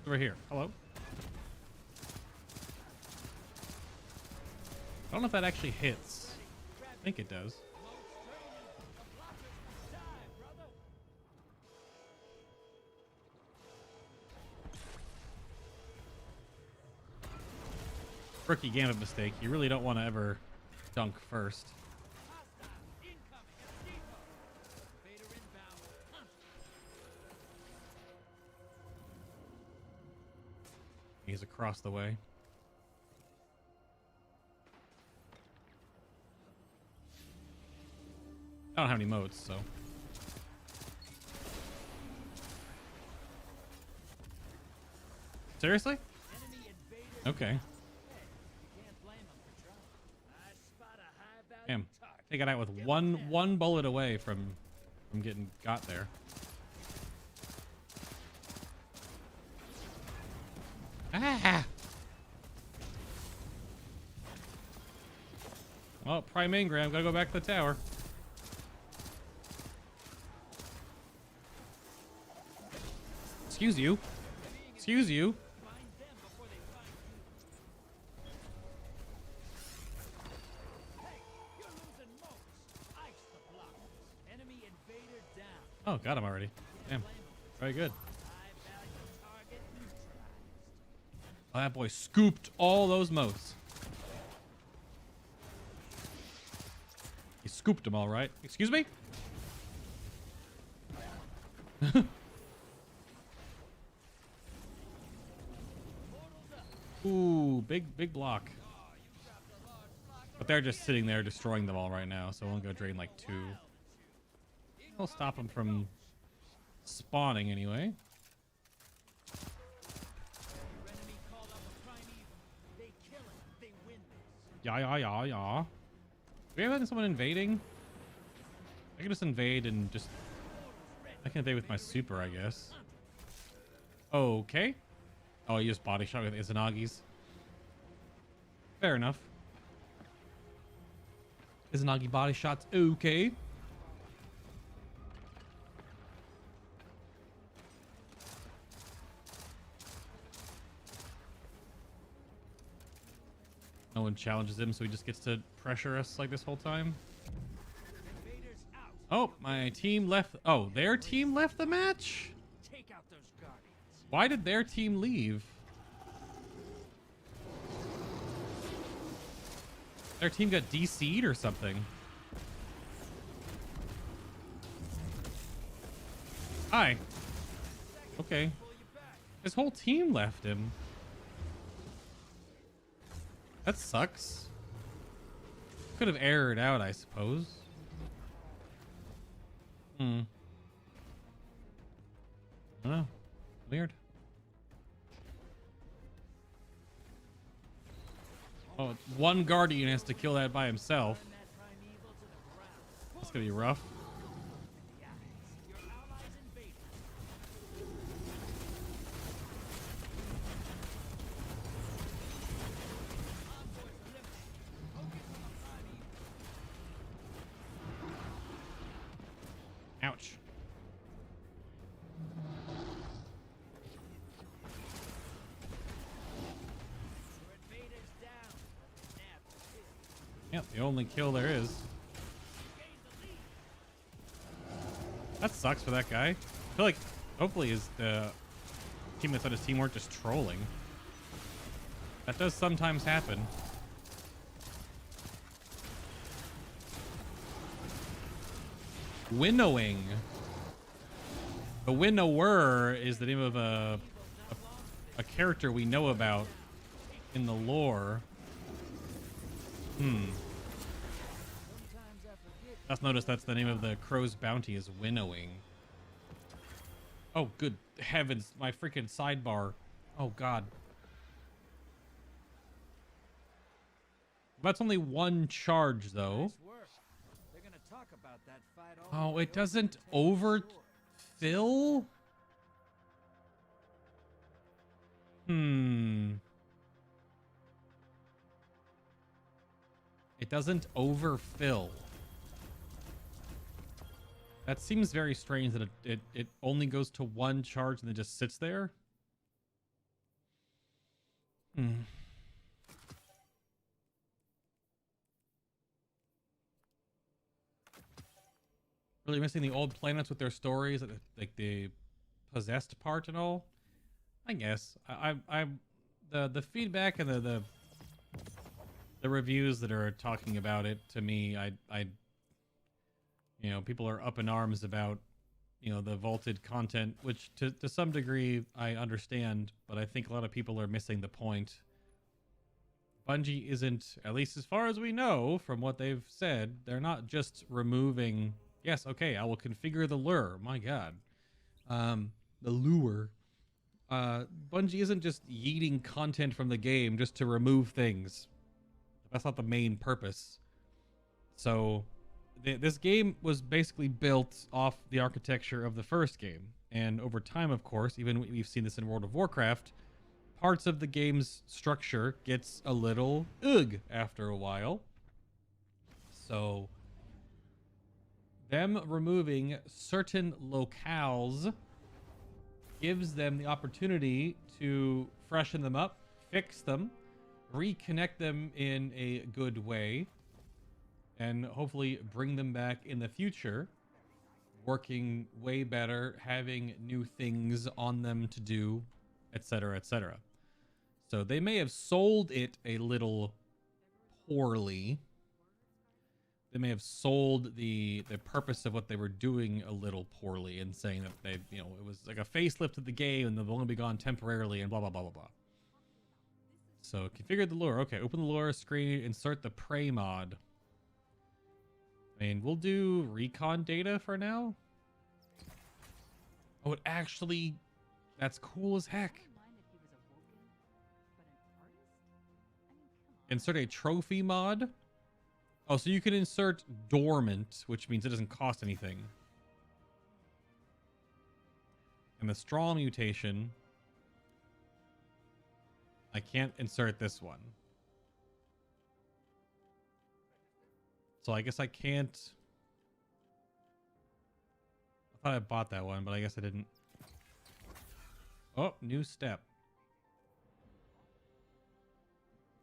Over here. Hello. I don't know if that actually hits. I think it does. Rookie Gambit mistake. You really don't want to ever dunk first. He's across the way. I don't have any modes, so. Seriously? Okay. Can't blame them for trying. I spot a high-value Damn. target. Take it out with one bullet away from getting got there. Ah! Well, Prime Ingram, gotta go back to the tower. Excuse you. Excuse you. Oh, got him already. Damn. Very good. Oh, that boy scooped all those motes. He scooped them all right. Excuse me? Ooh, big block. But they're just sitting there destroying them all right now, so we'll go drain like 2. We'll stop them from spawning anyway. Yeah. Do we have someone invading? I can just invade and just... I can invade with my super, I guess. Okay. Oh, I used body shot with Izanagi's. Fair enough. Izanagi body shots, okay. No one challenges him, so he just gets to pressure us like this whole time. Oh, my team left. Oh, their team left the match? Why did their team leave? Their team got DC'd or something. Hi. Okay. His whole team left him. That sucks. Could have aired out, I suppose. I don't know. Weird. Oh, one guardian has to kill that by himself. That's gonna be rough. Ouch. Yep, the only kill there is. That sucks for that guy. I feel like hopefully his teammates on his team weren't just trolling. That does sometimes happen. Winnowing. The Winnower is the name of a character we know about in the lore. Just noticed that's the name of the crow's bounty is Winnowing. Oh, good heavens. My freaking sidebar. Oh, God. That's only one charge, though. Oh, it doesn't overfill? It doesn't overfill. That seems very strange that it only goes to one charge and then just sits there. Really missing the old planets with their stories, like the possessed part and all. I guess the feedback and the reviews that are talking about it, to me, I you know, people are up in arms about, you know, the vaulted content, which to some degree I understand, but I think a lot of people are missing the point. Bungie isn't, at least as far as we know from what they've said, they're not just removing, yes, okay, I will configure the lure, my God. The lure. Bungie isn't just yeeting content from the game just to remove things. That's not the main purpose. So this game was basically built off the architecture of the first game. And over time, of course, even we've seen this in World of Warcraft, parts of the game's structure gets a little after a while. So them removing certain locales gives them the opportunity to freshen them up, fix them, reconnect them in a good way, and hopefully bring them back in the future, working way better, having new things on them to do, etc., etc. So they may have sold it a little poorly. They may have sold the purpose of what they were doing a little poorly in saying that they, you know, it was like a facelift of the game and they'll only be gone temporarily and blah, blah, blah, blah, blah. So configure the lure. Okay, open the lure screen, insert the prey mod. I mean, we'll do recon data for now. Oh, it actually, that's cool as heck. Insert a trophy mod. Oh, so you can insert dormant, which means it doesn't cost anything. And the straw mutation, I can't insert this one. So I guess I can't. I thought I bought that one, but I guess I didn't. Oh, new step.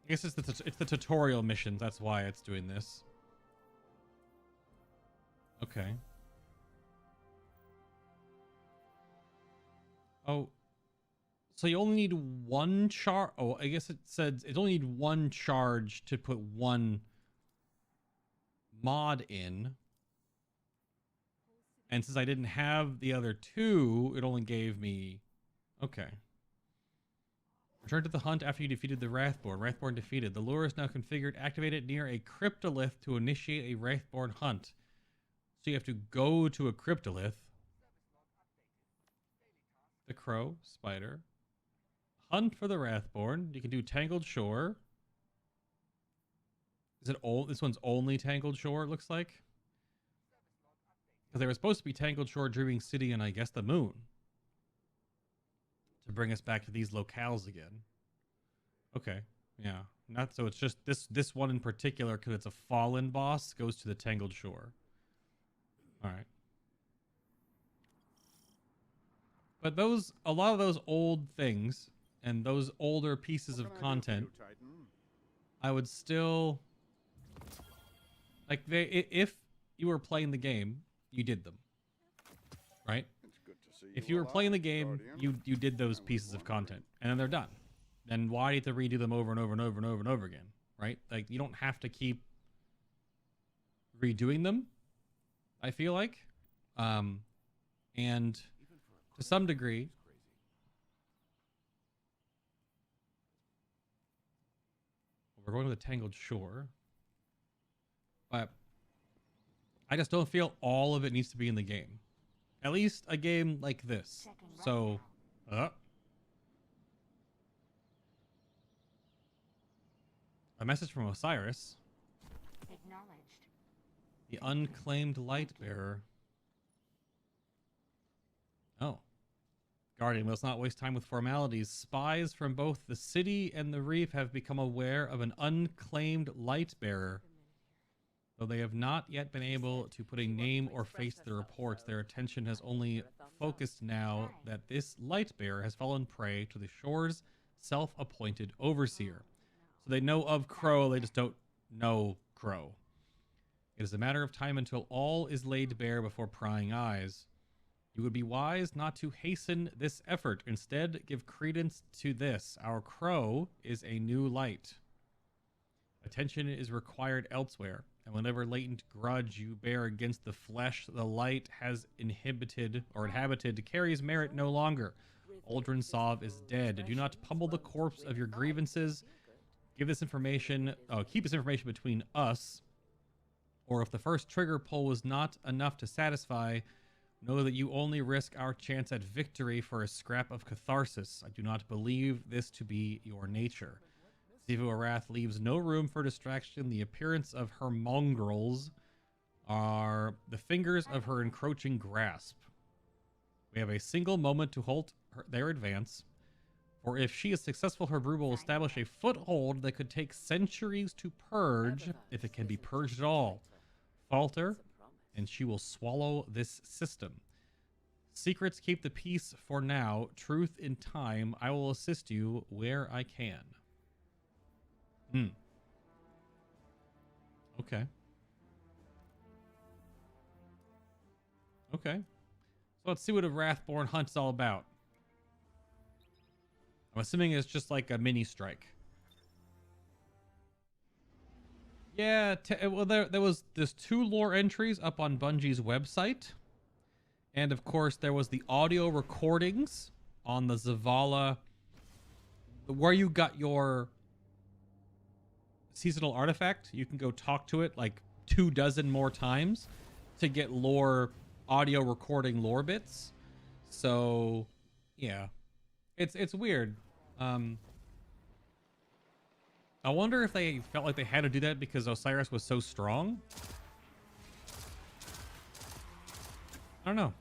I guess it's the tutorial missions. That's why it's doing this. Okay. Oh. So you only need one charge. Oh, I guess it said it only need one charge to put one mod in. And since I didn't have the other two, it only gave me... Okay. Return to the hunt after you defeated the Wrathborn. Wrathborn defeated. The lure is now configured. Activate it near a cryptolith to initiate a Wrathborn hunt. So you have to go to a cryptolith. The crow, spider. Hunt for the Wrathborn. You can do Tangled Shore. Is it all? This one's only Tangled Shore, it looks like. Because they were supposed to be Tangled Shore, Dreaming City, and I guess the moon. To bring us back to these locales again. Okay, yeah. Not so it's just this one in particular, because it's a fallen boss, goes to the Tangled Shore. Alright. But a lot of those old things and those older pieces of content, I would still like if you were playing the game, you did them. Right? If you were playing the game, you did those pieces of content and then they're done. Then why do you have to redo them over and over and over and over and over again? Right? Like you don't have to keep redoing them, I feel like. And to some degree, we're going to the Tangled Shore, but I just don't feel all of it needs to be in the game. At least a game like this. So, a message from Osiris. Acknowledged. The unclaimed light bearer. Oh. Guardian, let's not waste time with formalities. Spies from both the city and the reef have become aware of an unclaimed light bearer. Though they have not yet been able to put a name or face to the reports, their attention has only focused now that this light bearer has fallen prey to the shore's self-appointed overseer. So they know of Crow, they just don't know Crow. It is a matter of time until all is laid bare before prying eyes. You would be wise not to hasten this effort. Instead, give credence to this. Our Crow is a new light. Attention is required elsewhere, and whenever latent grudge you bear against the flesh the light has inhibited carries merit no longer. Uldren Sov is dead. Do not pummel the corpse of your grievances. Keep this information between us. Or if the first trigger pull was not enough to satisfy, know that you only risk our chance at victory for a scrap of catharsis. I do not believe this to be your nature. Xivu Arath leaves no room for distraction. The appearance of her mongrels are the fingers of her encroaching grasp. We have a single moment to halt their advance, for if she is successful, her brood will establish a foothold that could take centuries to purge, if it can be purged at all. Falter, and she will swallow this system. Secrets keep the peace for now. Truth in time. I will assist you where I can. Okay. Okay. So let's see what a Wrathborn hunt's all about. I'm assuming it's just like a mini strike. Yeah, well, there's 2 lore entries up on Bungie's website. And of course, there was the audio recordings on the Zavala, where you got your seasonal artifact. You can go talk to it like 24 more times to get lore audio recording lore bits. So yeah, it's weird. I wonder if they felt like they had to do that because Osiris was so strong. I don't know.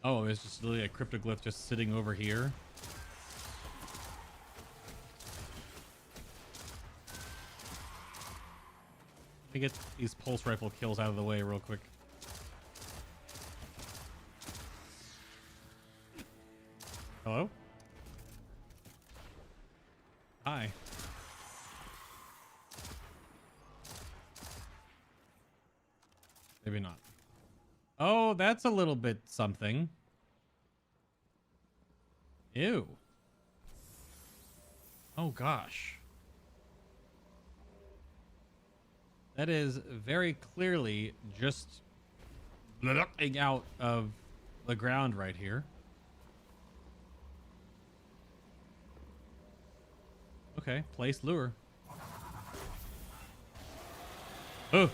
Oh, it's just literally a cryptoglyph just sitting over here. Let me get these pulse rifle kills out of the way real quick. Hello? Hi. Maybe not. Oh, that's a little bit something. Ew. Oh, gosh. That is very clearly just blocking out of the ground right here. Okay, place lure. Oh.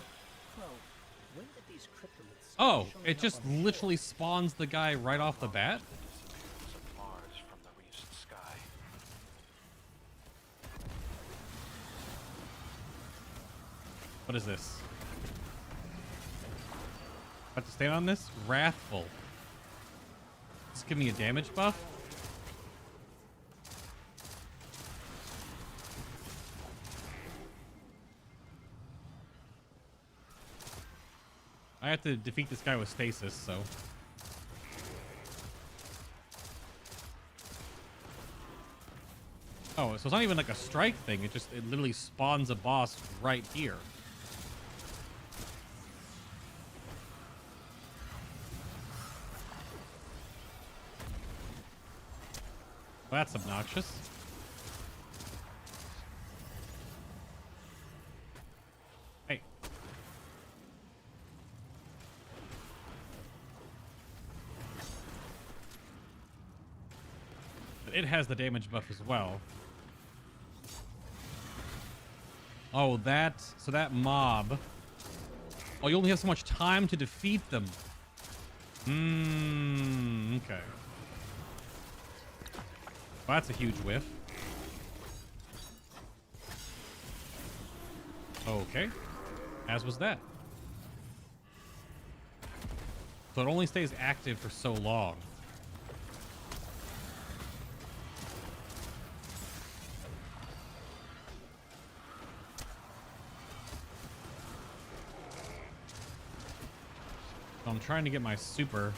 When did these cryptoliths Oh, start it showing just up on the literally spawns the guy right off the bat? Mars from the recent sky. What is this? About to stand on this? Wrathful. Just give me a damage buff? I have to defeat this guy with stasis, so. Oh, so it's not even like a strike thing. It literally spawns a boss right here. Well, that's obnoxious. Hey. It has the damage buff as well. Oh, so that mob. Oh, you only have so much time to defeat them. Okay. Well, that's a huge whiff. Okay. As was that. So it only stays active for so long. I'm trying to get my super.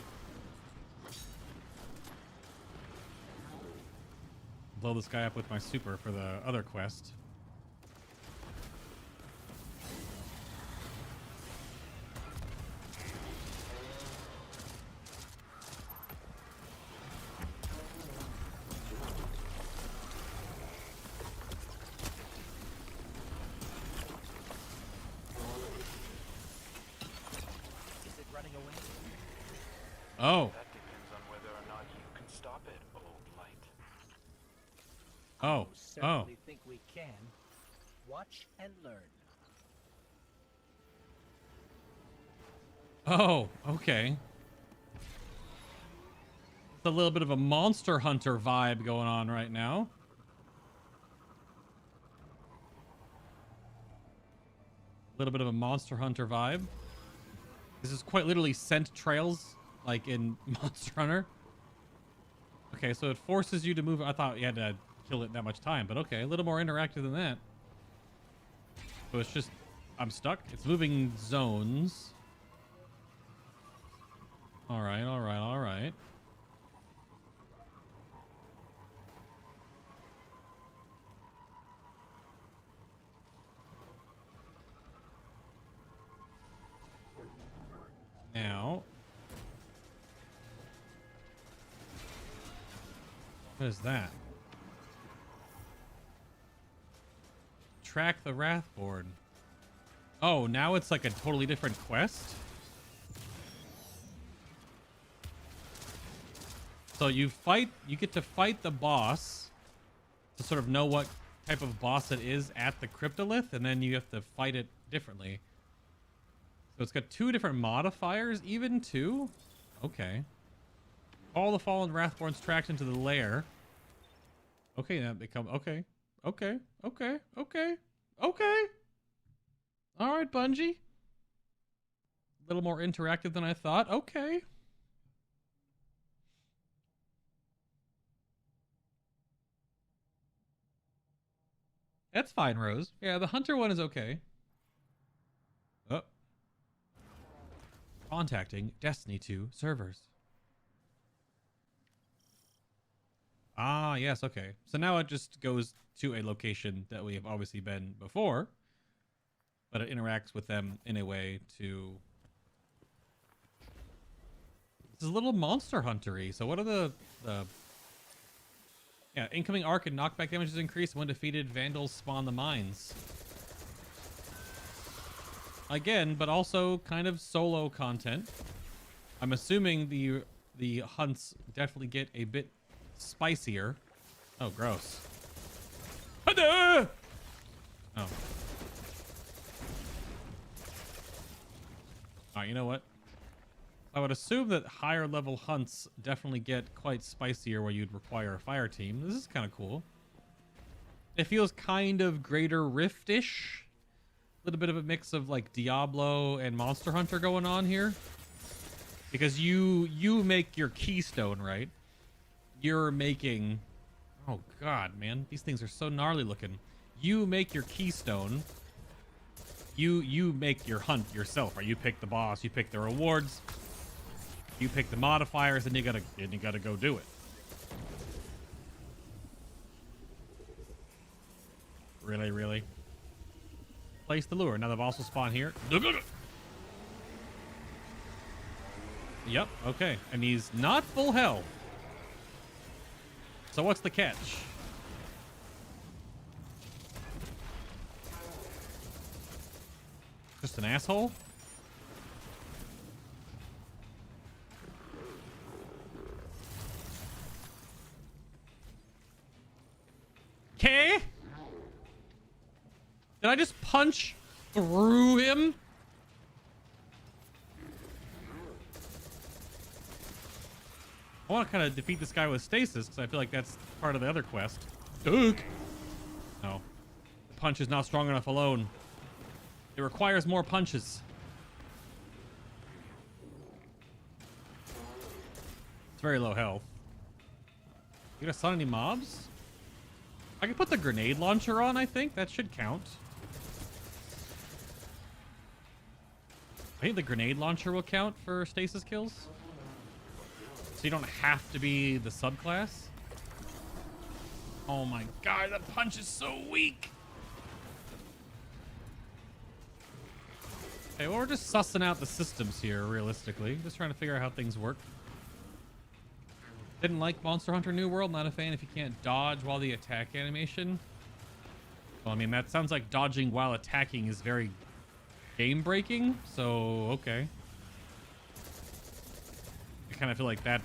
Blow this guy up with my super for the other quest. Is it running away? Oh. That depends on whether or not you can stop it, old light. Oh. Certainly think we can. Watch and learn. Oh, okay. It's a little bit of a Monster Hunter vibe going on right now. A little bit of a Monster Hunter vibe. This is quite literally scent trails, like in Monster Hunter. Okay, so it forces you to move. I thought you had to kill it that much time, but okay, a little more interactive than that. So it's just, I'm stuck. It's moving zones. All right, all right, all right. Now, what is that? Track the Wrathborn. Oh, now it's like a totally different quest? So you get to fight the boss to sort of know what type of boss it is at the cryptolith, and then you have to fight it differently. So it's got 2 different modifiers, even 2? Okay. All the fallen Wrathborns tracked into the lair. Okay, now they come. Okay. Okay. Okay. Okay. Okay. All right, Bungie. A little more interactive than I thought. Okay. That's fine, Rose. Yeah, the Hunter one is okay. Oh. Contacting Destiny 2 servers. Ah, yes, okay. So now it just goes to a location that we have obviously been before, but it interacts with them in a way to... This is a little Monster Hunter-y. So what are the... Yeah, incoming arc and knockback damage is increased when defeated. Vandals spawn the mines. Again, but also kind of solo content. I'm assuming the hunts definitely get a bit spicier. Oh, gross. Oh. Alright, you know what? I would assume that higher level hunts definitely get quite spicier where you'd require a fire team. This is kind of cool. It feels kind of Greater Rift-ish. A little bit of a mix of like Diablo and Monster Hunter going on here. Because you make your keystone, right? You're making... Oh god, man. These things are so gnarly looking. You make your keystone. You make your hunt yourself, right? You pick the boss, you pick the rewards, you pick the modifiers, and you gotta go do it. Really, really? Place the lure. Now the boss will spawn here. Yep, okay. And he's not full health. So what's the catch? Just an asshole? Okay. Did I just punch through him? I want to kind of defeat this guy with stasis because I feel like that's part of the other quest. Doug. No. The punch is not strong enough alone. It requires more punches. It's very low health. You gonna stun any mobs? I can put the grenade launcher on, I think. That should count. I think the grenade launcher will count for stasis kills. So you don't have to be the subclass. Oh my god, that punch is so weak. Okay, well, we're just sussing out the systems here, realistically. Just trying to figure out how things work. Didn't like Monster Hunter New World. Not a fan if you can't dodge while the attack animation. Well, I mean, that sounds like dodging while attacking is very game-breaking. So, okay. I kind of feel like that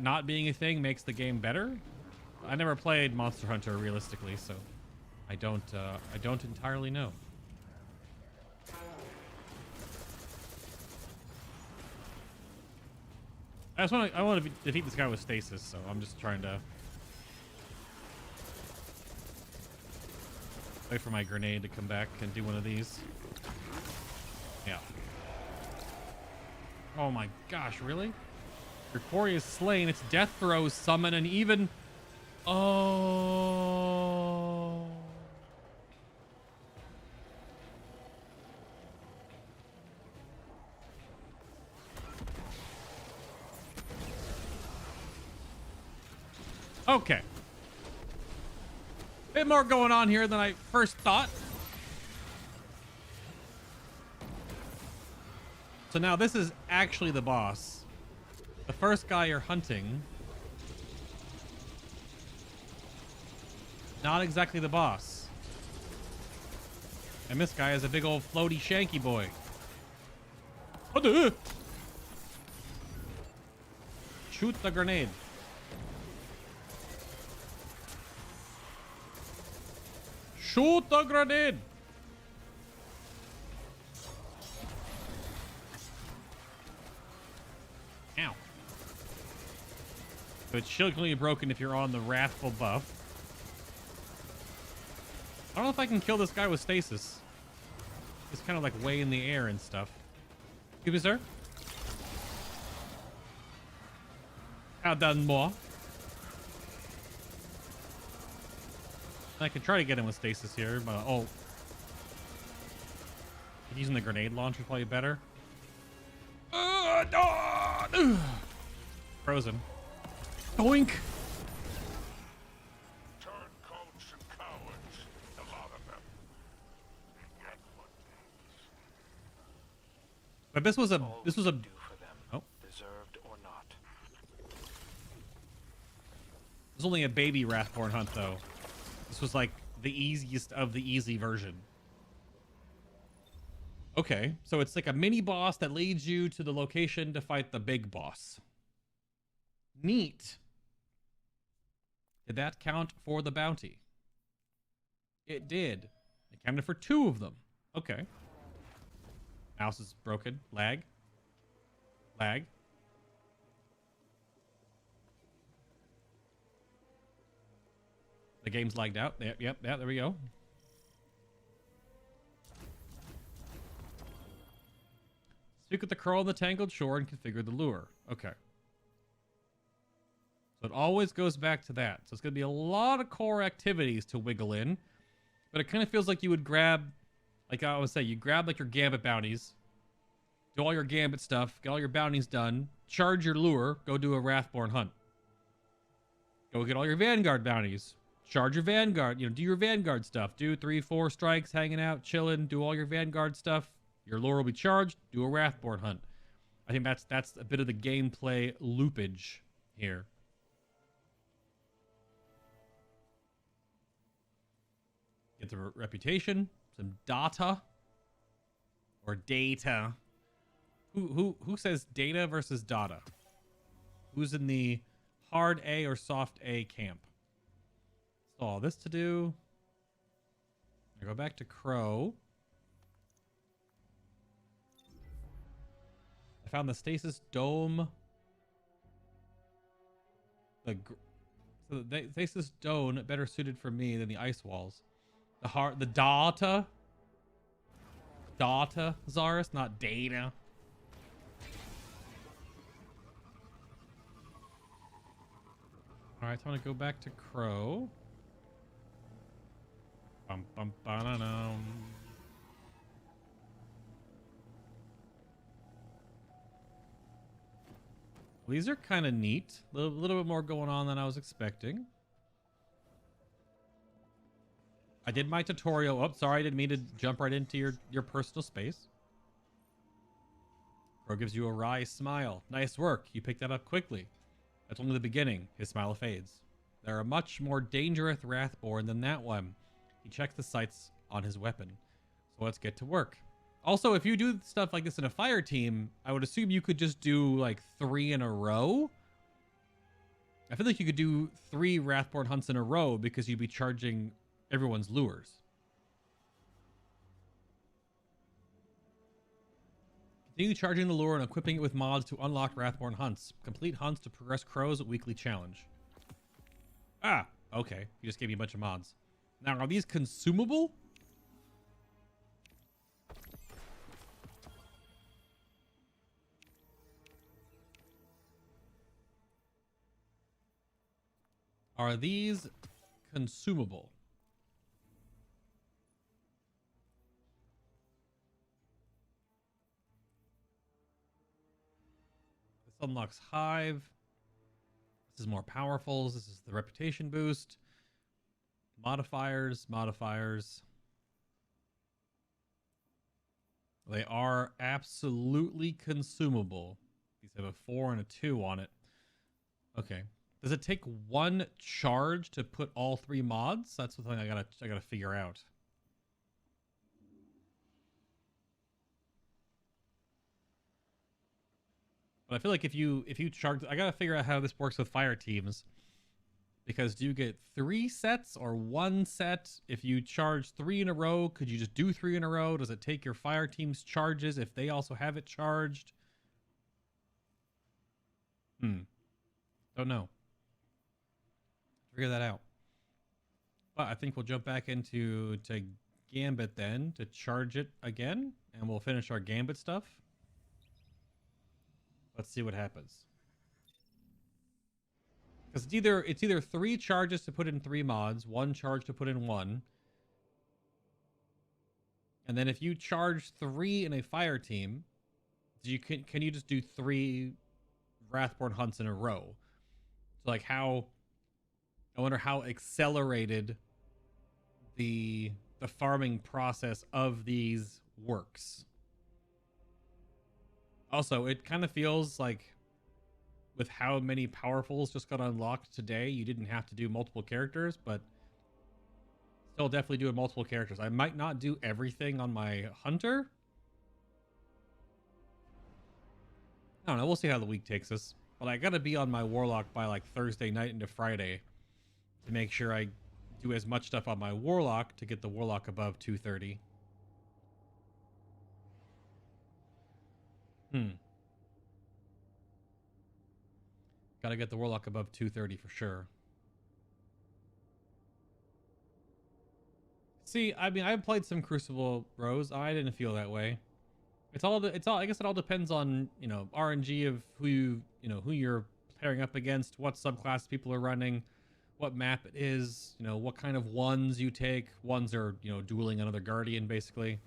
not being a thing makes the game better. I never played Monster Hunter realistically, so I don't entirely know. I want to defeat this guy with stasis, so I'm just trying to wait for my grenade to come back and do one of these. Yeah. Oh my gosh, really? Your quarry is slain. Its death throws summon and even... Oh... Okay. Bit more going on here than I first thought. So now this is actually the boss. The first guy you're hunting. Not exactly the boss. And this guy is a big old floaty shanky boy. Shoot the grenade. Shoot the grenade! Ow. So it's shieldly broken if you're on the Wrathful buff. I don't know if I can kill this guy with stasis. It's kind of like way in the air and stuff. Excuse me, sir? How done, more? I could try to get him with stasis here, but oh. Using the grenade launcher is probably better. Frozen. Doink! Turncoats and cowards. A lot of them. But this was a Do for them, oh. deserved or not. It was only a baby Wrathborn hunt though. This was like the easiest of the easy version. Okay, so it's like a mini boss that leads you to the location to fight the big boss. Neat. Did that count for the bounty? It did. It counted for 2 of them. Okay. Mouse is broken. Lag. Lag. The game's lagged out. Yep, there we go. Speak with the crow on the Tangled Shore and configure the lure. Okay. So it always goes back to that. So it's going to be a lot of core activities to wiggle in. But it kind of feels like you would grab, like I always say, you grab like your Gambit bounties, do all your Gambit stuff, get all your bounties done, charge your lure, go do a Wrathborn hunt. Go get all your Vanguard bounties. Charge your Vanguard, do your Vanguard stuff. Do 3-4 strikes, hanging out, chilling, do all your Vanguard stuff. Your lure will be charged, do a Wrathborn hunt. I think that's a bit of the gameplay loopage here. Get the reputation, some data. Or data. Who says data versus data? Who's in the hard A or soft A camp? So all this to do. I go back to Crow. I found the stasis dome. So the stasis dome better suited for me than the ice walls. The data Zarus, not data. All right, so I'm gonna go back to Crow. Bum bum ba-da-dum. These are kind of neat. A little bit more going on than I was expecting. I did my tutorial. Oh, sorry, I didn't mean to jump right into your personal space. Crow gives you a wry smile. Nice work. You picked that up quickly. That's only the beginning. His smile fades. There are much more dangerous Wrathborn than that one. He checks the sights on his weapon. So let's get to work. Also, if you do stuff like this in a fire team, I would assume you could just do like 3 in a row. I feel like you could do 3 Wrathborn hunts in a row because you'd be charging everyone's lures. Continue charging the lure and equipping it with mods to unlock Wrathborn hunts. Complete hunts to progress Crow's weekly challenge. Ah, okay. You just gave me a bunch of mods. Now, are these consumable? Are these consumable? This unlocks Hive. This is more powerful. This is the reputation boost. Modifiers. They are absolutely consumable. These have a 4 and a 2 on it. Okay. Does it take 1 charge to put all 3 mods? That's the thing I gotta figure out. But I feel like if you charge, I gotta figure out how this works with fire teams. Because do you get 3 sets or 1 set? If you charge 3 in a row, could you just do 3 in a row? Does it take your fire team's charges if they also have it charged? Don't know. Figure that out. But I think we'll jump back into Gambit then to charge it again, and we'll finish our Gambit stuff. Let's see what happens. Because it's either 3 charges to put in 3 mods, 1 charge to put in 1. And then if you charge 3 in a fire team, can you just do 3 Wrathborn hunts in a row? So like I wonder how accelerated the farming process of these works. Also, it kind of feels like with how many powerfuls just got unlocked today, you didn't have to do multiple characters, but still definitely doing multiple characters. I might not do everything on my hunter. I don't know. We'll see how the week takes us. But I gotta be on my warlock by like Thursday night into Friday to make sure I do as much stuff on my warlock to get the warlock above 230. Gotta get the warlock above 230 for sure. See, I mean, I've played some Crucible rows. I didn't feel that way. It's all. I guess it all depends on, you know, RNG of who you're pairing up against, what subclass people are running, what map it is, you know, what kind of ones you take. Ones are, you know, dueling another guardian basically.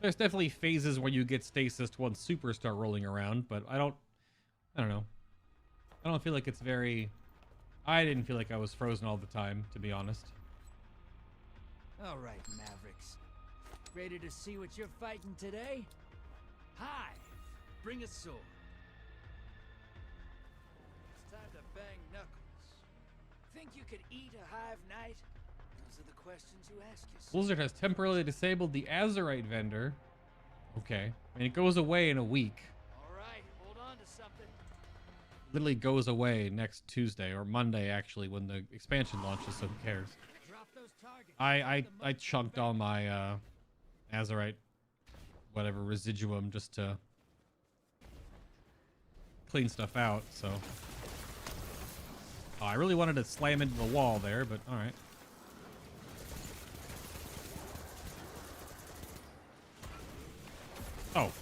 There's definitely phases where you get stasis once supers start rolling around, but I don't know. I don't feel like it's very... I didn't feel like I was frozen all the time, to be honest. All right, Mavericks. Ready to see what you're fighting today? Hive, bring a sword. It's time to bang knuckles. Think you could eat a Hive Knight? Those are the questions you ask yourself. Blizzard has temporarily disabled the Azerite vendor. Okay. And it goes away in a week. All right, hold on to something. Literally goes away next Tuesday or Monday, actually, when the expansion launches, so who cares? Drop those targets. I chunked all my Azerite whatever residuum just to clean stuff out, so I really wanted to slam into the wall there, but all right. Oh,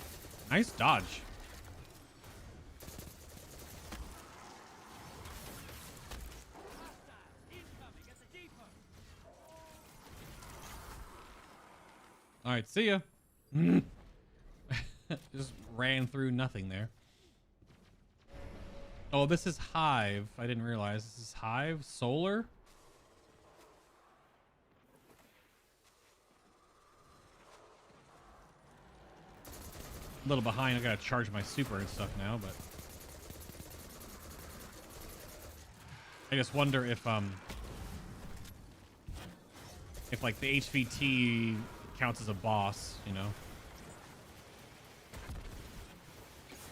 nice dodge. All right, see ya. Just ran through nothing there. Oh, this is Hive. I didn't realize this is Hive Solar. A little behind. I gotta charge my super and stuff now, but I just wonder if like the HVT counts as a boss, you know,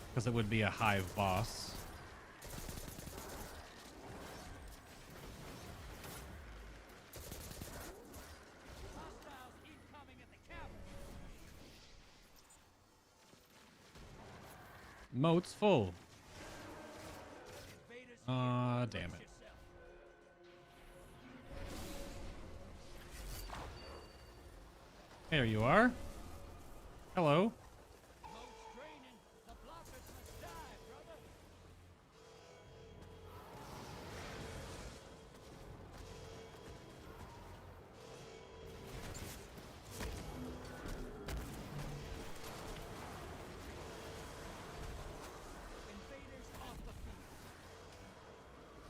because it would be a Hive boss. Moat's full. Ah, damn it. There you are. Hello.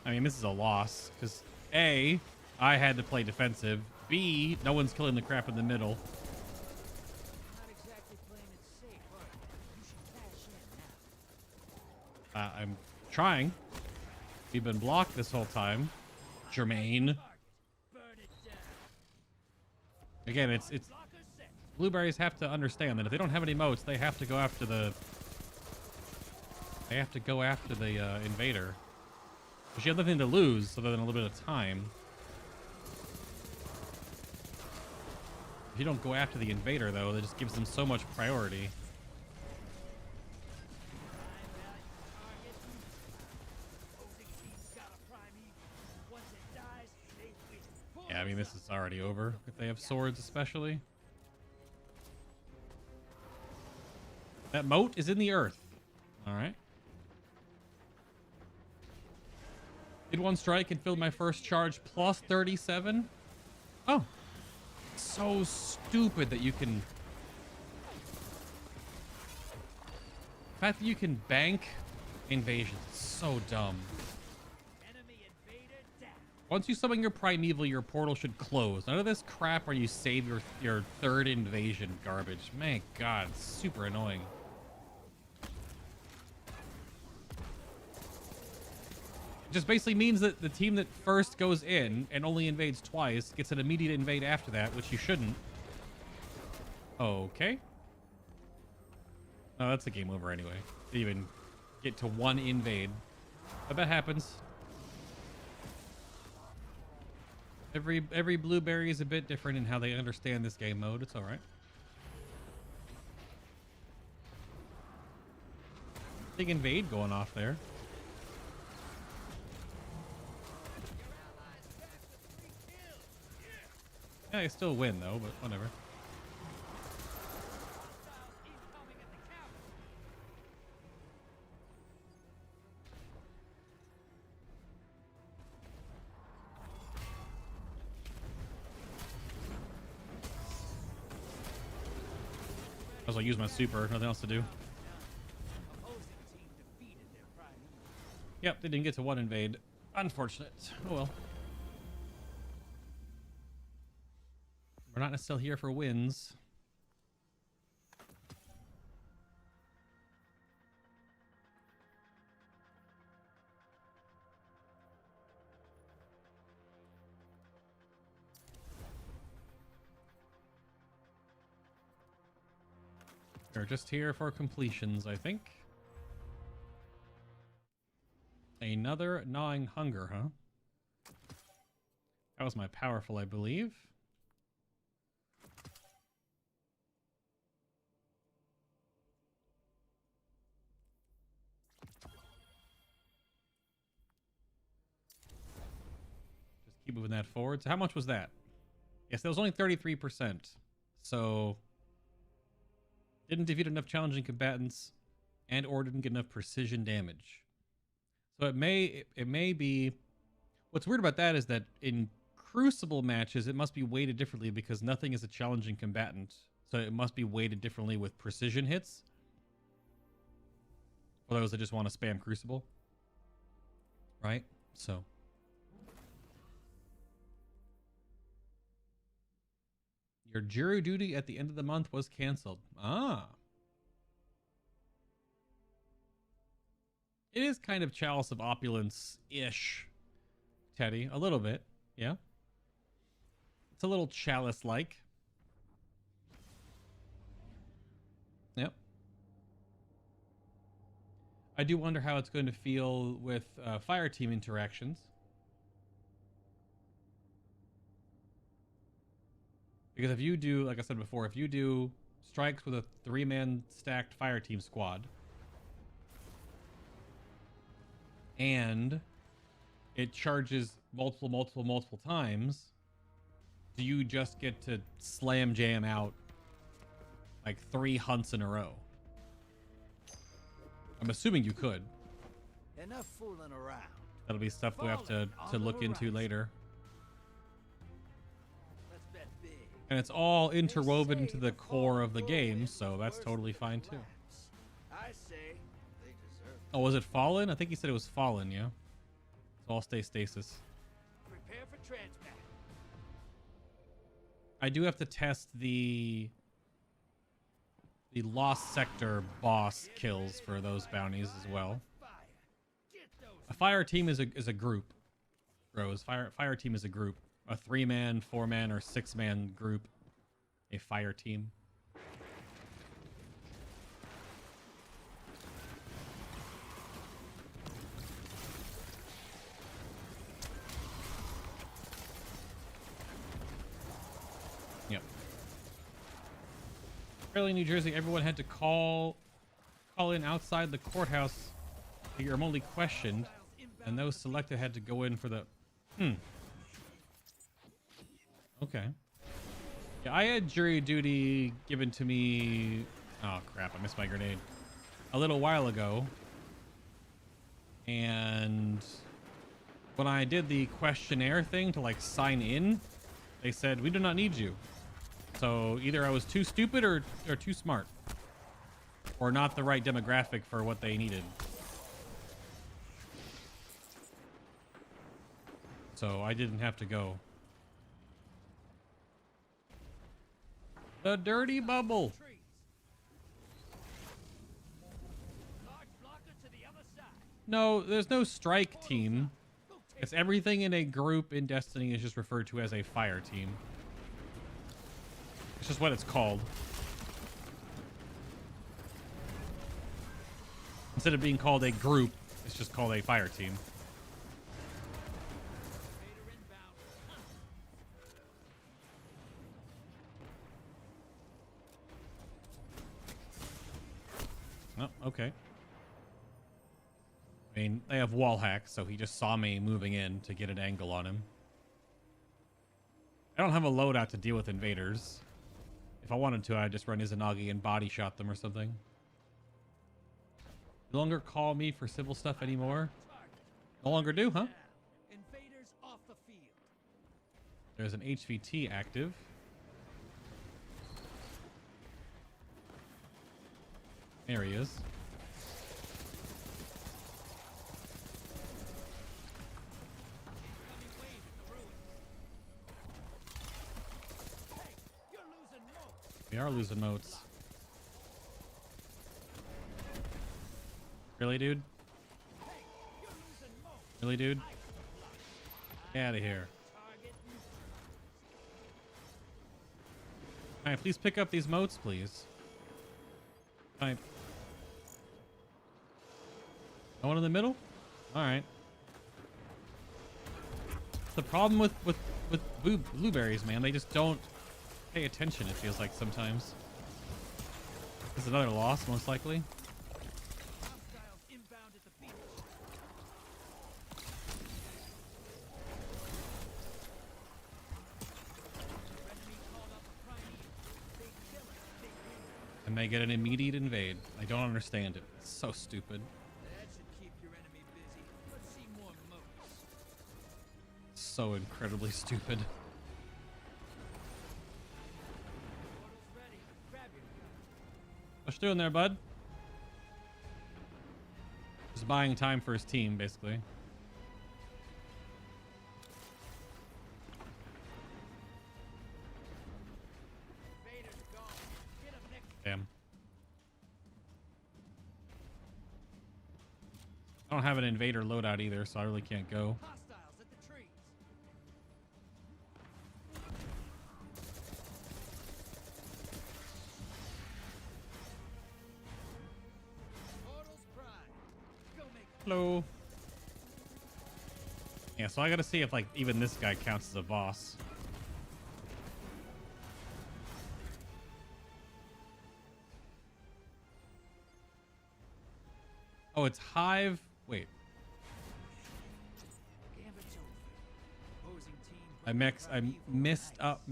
I mean, this is a loss, because A, I had to play defensive. B, no one's killing the crap in the middle. Not exactly playing it safe, are you? You should cash in now. I'm trying. We've been blocked this whole time. Jermaine. Again, it's blueberries have to understand that if they don't have any moats, they have to go after the invader. But she had nothing to lose other than a little bit of time. If you don't go after the invader, though, that just gives them so much priority. Yeah, I mean, this is already over if they have swords, especially. That moat is in the earth. All right. Did one strike and filled my first charge plus 37? Oh. So stupid that you can... The fact that you can bank invasions is so dumb. Once you summon your primeval, your portal should close. None of this crap where you save your third invasion garbage. My God, it's super annoying. It just basically means that the team that first goes in and only invades twice gets an immediate invade after that, which you shouldn't. Okay. Oh, that's a game over anyway. They even get to one invade. But that happens. Every blueberry is a bit different in how they understand this game mode. It's all right. Big invade going off there. Yeah, I still win though, but whatever. I'll use my super, nothing else to do. Yep, they didn't get to one invade. Unfortunate. Oh well. We're not necessarily here for wins. We're just here for completions, I think. Another gnawing hunger, huh? That was my powerful, I believe. Just keep moving that forward. So how much was that? Yes, that was only 33%. So didn't defeat enough challenging combatants and or didn't get enough precision damage. So it may be... What's weird about that is that in Crucible matches, it must be weighted differently because nothing is a challenging combatant. So it must be weighted differently with precision hits. For those that just want to spam Crucible. Right? So... Your jury duty at the end of the month was canceled. Ah. It is kind of Chalice of Opulence-ish, Teddy. A little bit, yeah. It's a little Chalice-like. Yep. I do wonder how it's going to feel with fire team interactions. Because if you do, like I said before, if you do strikes with a 3-man stacked fire team squad, and it charges multiple times, do you just get to slam jam out like 3 hunts in a row? I'm assuming you could. Enough fooling around. That'll be stuff we have to look into later. Let's bet big. And it's all interwoven into the core of the game, so that's totally fine too. I say they deserve it. Oh, was it Fallen? I think he said it was Fallen, yeah? So I'll stay stasis. Prepare for transmat. I do have to test the Lost Sector boss kills for those bounties as well. A fire team is a group. Rose, fire team is a group. A 3-man, 4-man, or 6-man group. A fire team. Yep. Apparently, New Jersey, everyone had to call in outside the courthouse to get remotely questioned, and those selected had to go in for the. Okay. Yeah, I had jury duty given to me. Oh crap! I missed my grenade. A little while ago, and when I did the questionnaire thing to like sign in, they said we do not need you. So either I was too stupid or too smart, or not the right demographic for what they needed. So I didn't have to go. The dirty bubble. No, there's no strike team. It's everything in a group in Destiny is just referred to as a fire team. It's just what it's called. Instead of being called a group, it's just called a fire team. Oh, okay. I mean, they have wall hacks, so he just saw me moving in to get an angle on him. I don't have a loadout to deal with invaders. If I wanted to, I'd just run Izanagi and body shot them or something. No longer call me for civil stuff anymore. No longer do, huh? Invaders off the field. There's an HVT active. There he is. We are losing motes. Really, dude? Really, dude? Get out of here. Alright, please pick up these motes, please. Alright. No one in the middle? Alright. The problem with blueberries, man, they just don't pay attention, it feels like sometimes. This is another loss, most likely. And they get an immediate invade. I don't understand it. It's so stupid. That should keep your enemy busy. Let's see more moats. So incredibly stupid. Portal's ready. Grab your gun. What you doing there, bud? Just buying time for his team, basically. Invaders gone. Get 'em next. Damn. I don't have an invader loadout either, so I really can't go. Hostiles at the trees. Portal's prime. Go make it. Hello. Yeah, so I gotta see if like even this guy counts as a boss. Oh, it's Hive. Wait. I mixed up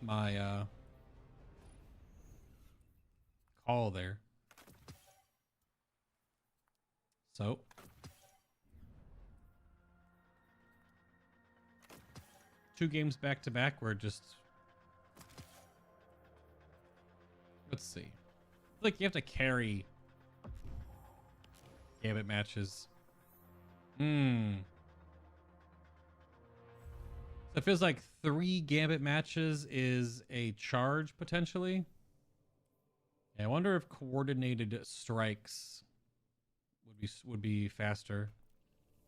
my call there. So two games back to back were just, let's see. Like you have to carry Gambit matches. So it feels like 3 Gambit matches is a charge potentially. Yeah, I wonder if coordinated strikes would be faster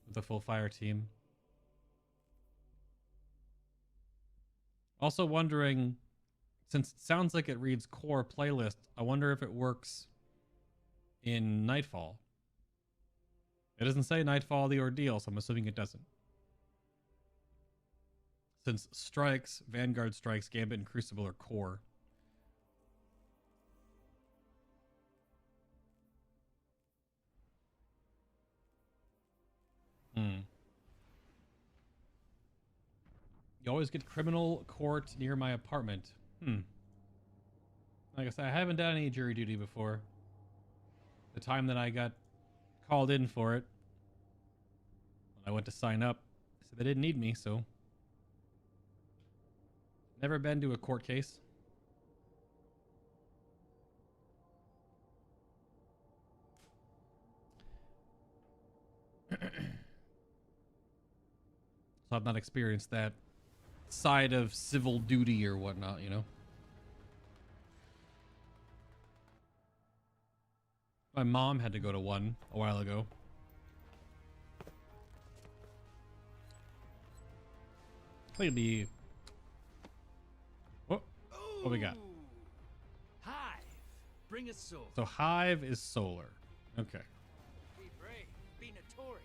with a full fire team. Also wondering, since it sounds like it reads core playlist, I wonder if it works in Nightfall. It doesn't say Nightfall the Ordeal, so I'm assuming it doesn't. Since strikes, Vanguard strikes, Gambit, and Crucible are core. You always get criminal court near my apartment. Like I said, I haven't done any jury duty before. The time that I got called in for it, when I went to sign up, they said they didn't need me, so never been to a court case. So I've not experienced that side of civil duty or whatnot, you know. My mom had to go to one a while ago. It'd be... What we got? Hive, bring us soul. So Hive is solar. Okay. Be brave, be notorious.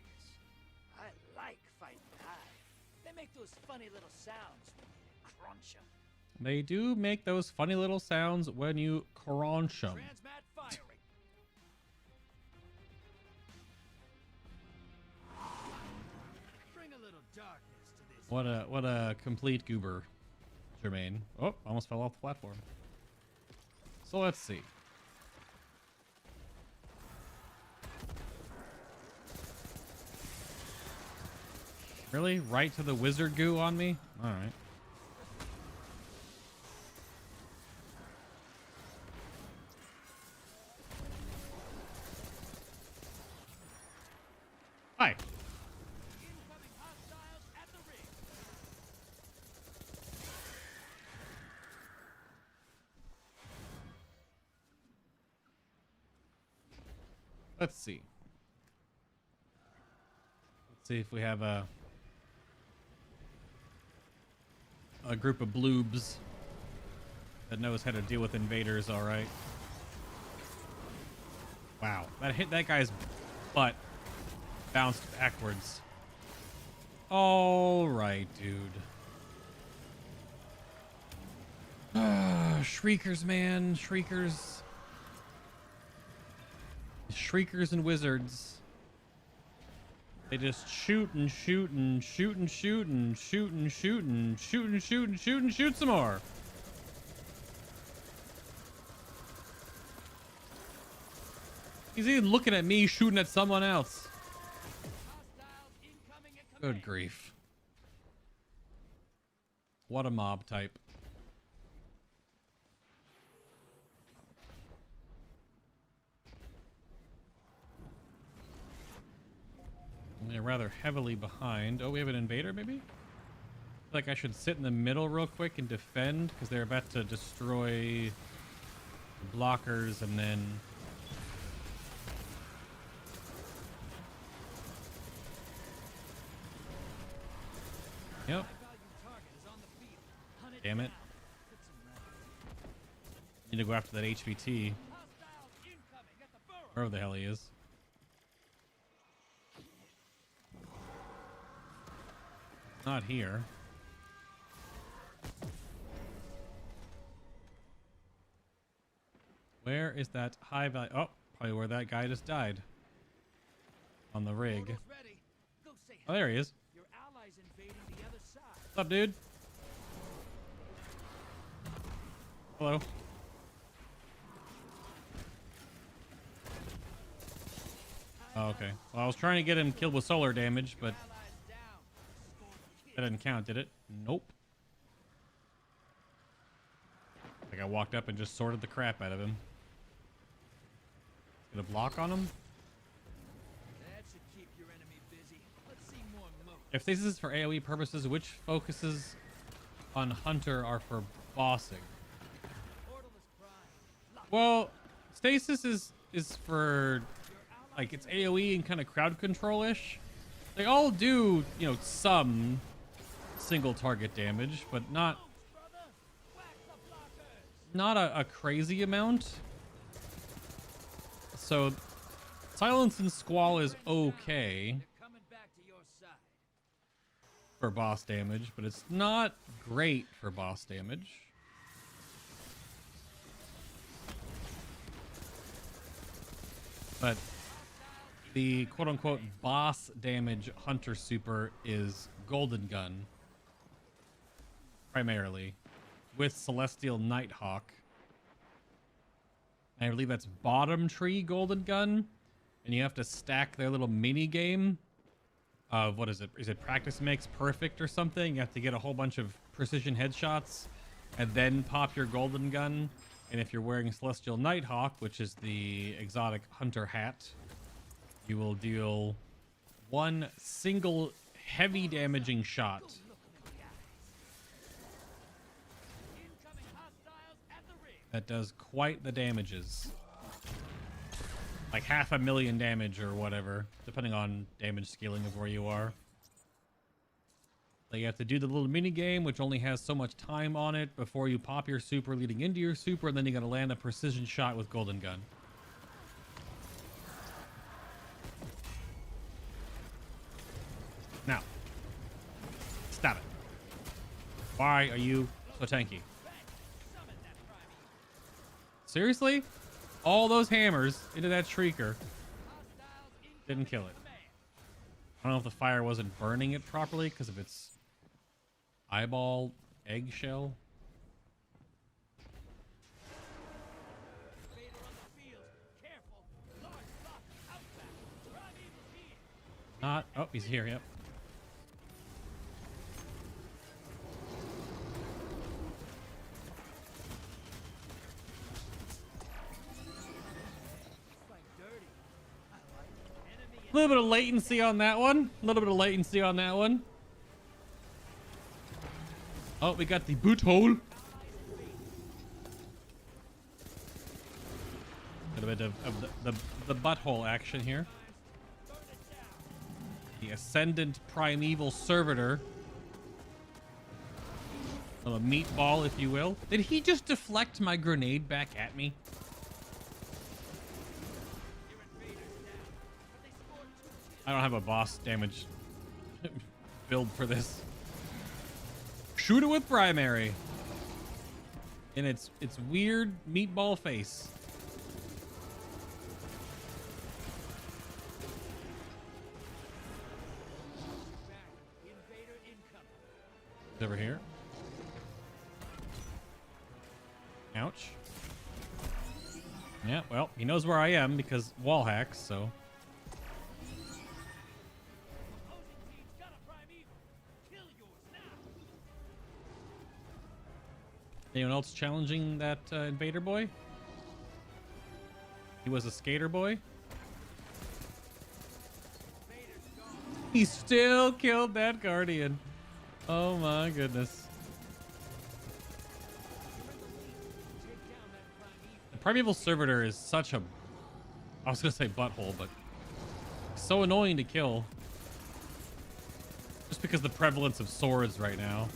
I like fighting Hive. They make those funny little sounds when you crunch them. They do make those funny little sounds when you crunch them. Transmat firing. Bring a little darkness to this. What a complete goober, Jermaine. Oh, almost fell off the platform. So let's see. Really? Right to the wizard goo on me? Alright. Hi. Incoming hostiles at the ring. Let's see. Let's see if we have a group of bloobs that knows how to deal with invaders all right. Wow, that hit that guy's butt. Bounced backwards. All right, dude. Shriekers, man. Shriekers. Shriekers and wizards. They just shoot and shoot and shoot and shoot and shoot and shoot and shoot and shoot and shoot and shoot some more. He's even looking at me shooting at someone else. Good grief. What a mob type. They're rather heavily behind. Oh, we have an invader, maybe? I feel like I should sit in the middle real quick and defend, because they're about to destroy the blockers and then... Yep. Damn it. Need to go after that HVT. Wherever the hell he is. Not here. Where is that high value? Oh, probably where that guy just died. On the rig. Oh, there he is. Your ally allies invading the other side. What's up, dude? Hello. Oh, okay. Well, I was trying to get him killed with solar damage, but that didn't count, did it? Nope. Like I walked up and just sorted the crap out of him. Get a block on him? That should keep your enemy busy. Let's see more moat. If stasis is for AoE purposes, which focuses on Hunter are for bossing? Well, stasis is for like it's AoE and kind of crowd control-ish. They all do, you know, some single target damage, but not a crazy amount. So Silence and Squall is okay for boss damage, but it's not great for boss damage. But the quote-unquote boss damage Hunter super is Golden Gun, primarily, with Celestial Nighthawk. I believe that's bottom tree Golden Gun, and you have to stack their little mini game of what is it? Is it practice makes perfect or something? You have to get a whole bunch of precision headshots and then pop your Golden Gun. And if you're wearing Celestial Nighthawk, which is the exotic hunter hat, you will deal one single heavy damaging shot. That does quite the damages. Like 500,000 damage or whatever, depending on damage scaling of where you are. So you have to do the little mini game, which only has so much time on it before you pop your super leading into your super, and then you gotta land a precision shot with Golden Gun. Now, stop it. Why are you so tanky? Seriously? All those hammers into that shrieker didn't kill it. I don't know if the fire wasn't burning it properly because of its eyeball eggshell. Not. Oh, he's here. Yep. A little bit of latency on that one. A little bit of latency on that one. Oh, we got the boot hole. A little bit of the butthole action here. The Ascendant Primeval Servitor. A little meatball, if you will. Did he just deflect my grenade back at me? I don't have a boss damage build for this. Shoot it with primary. And it's weird meatball face. It's over here. Ouch. Yeah, well, he knows where I am because wall hacks, so. Anyone else challenging that invader boy? He was a skater boy. He still killed that guardian. Oh my goodness. The Primeval Servitor is such a... I was going to say butthole, but... so annoying to kill. Just because the prevalence of swords right now.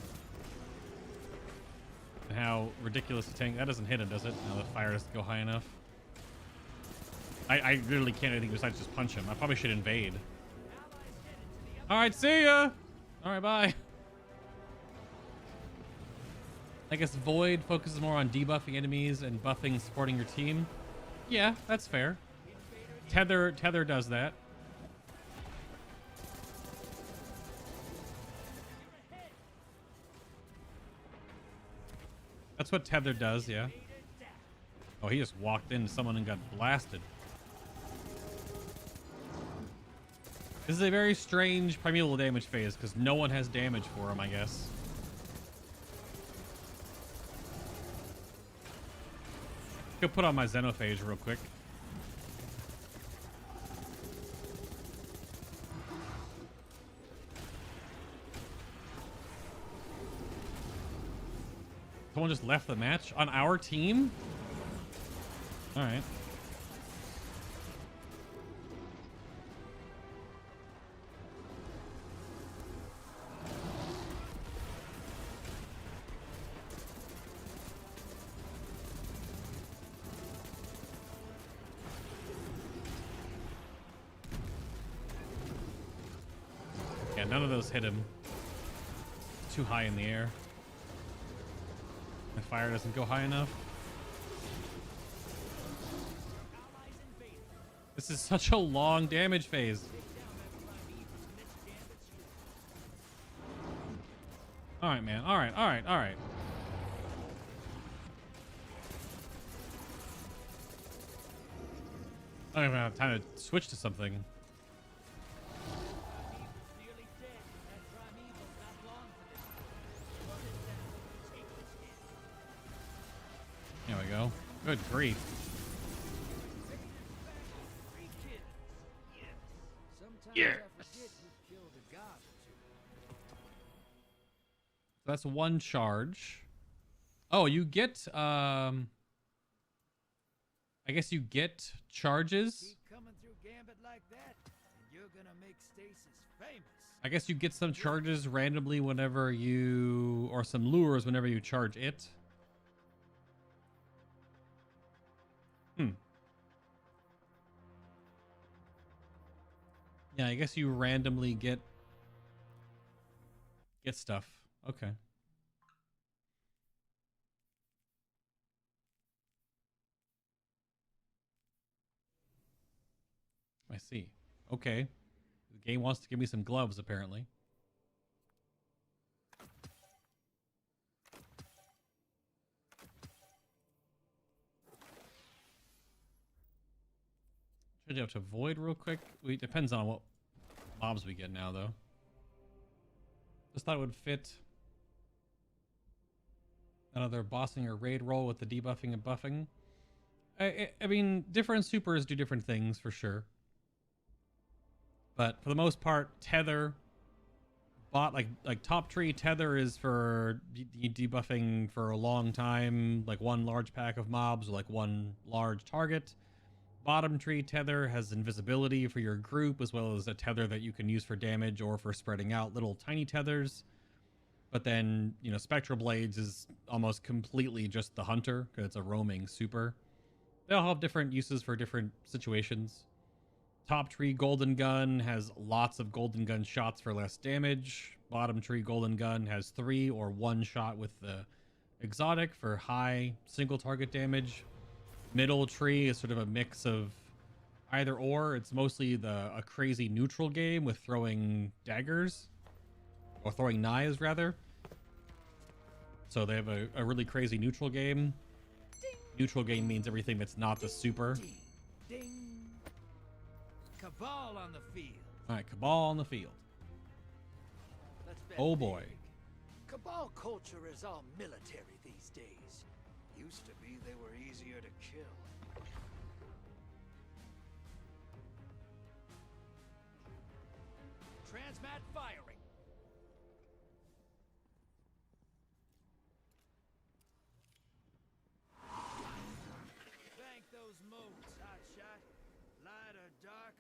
And how ridiculous the tank... That doesn't hit him, does it? No, the fire doesn't go high enough. I literally can't do anything besides just punch him. I probably should invade. Alright, see ya! Alright, bye. I guess Void focuses more on debuffing enemies and buffing supporting your team. Yeah, that's fair. Tether does that. That's what Tether does, yeah. Oh, he just walked into someone and got blasted. This is a very strange primeval damage phase because no one has damage for him, I guess. Could put on my Xenophage real quick. Someone just left the match on our team? All right. Yeah, none of those hit him. Too high in the air. My fire doesn't go high enough. This is such a long damage phase. All right, man. All right, all right, all right. I don't even have time to switch to something. There we go. Good grief. Yes. That's one charge. Oh, you get I guess you get charges. Keep coming through Gambit like that, and you're gonna make Stasis famous. I guess you get some charges randomly whenever you, or some lures whenever you charge it. Yeah, I guess you randomly get stuff. Okay. I see. Okay. The game wants to give me some gloves, apparently. Change up to Void real quick. It depends on what mobs we get now, though. Just thought it would fit another bossing or raid roll with the debuffing and buffing. I mean, different supers do different things for sure. But for the most part, Tether, like top tree Tether is for debuffing for a long time, like one large pack of mobs or like one large target. Bottom tree Tether has invisibility for your group, as well as a tether that you can use for damage or for spreading out little tiny tethers. But then, you know, Spectral Blades is almost completely just the hunter because it's a roaming super. They all have different uses for different situations. Top tree Golden Gun has lots of Golden Gun shots for less damage. Bottom tree Golden Gun has 3 or 1 shot with the exotic for high single target damage. Middle tree is sort of a mix of either or. It's mostly a crazy neutral game with throwing daggers, or throwing knives rather. So they have a really crazy neutral game. Ding. Neutral game means everything that's not the super. Ding. Ding. Cabal on the field. All right, Cabal on the field. Oh boy. Cabal culture is all military these days. Used to be they were easier to kill. Transmat firing. Bank those moats, hotshot. Light or dark,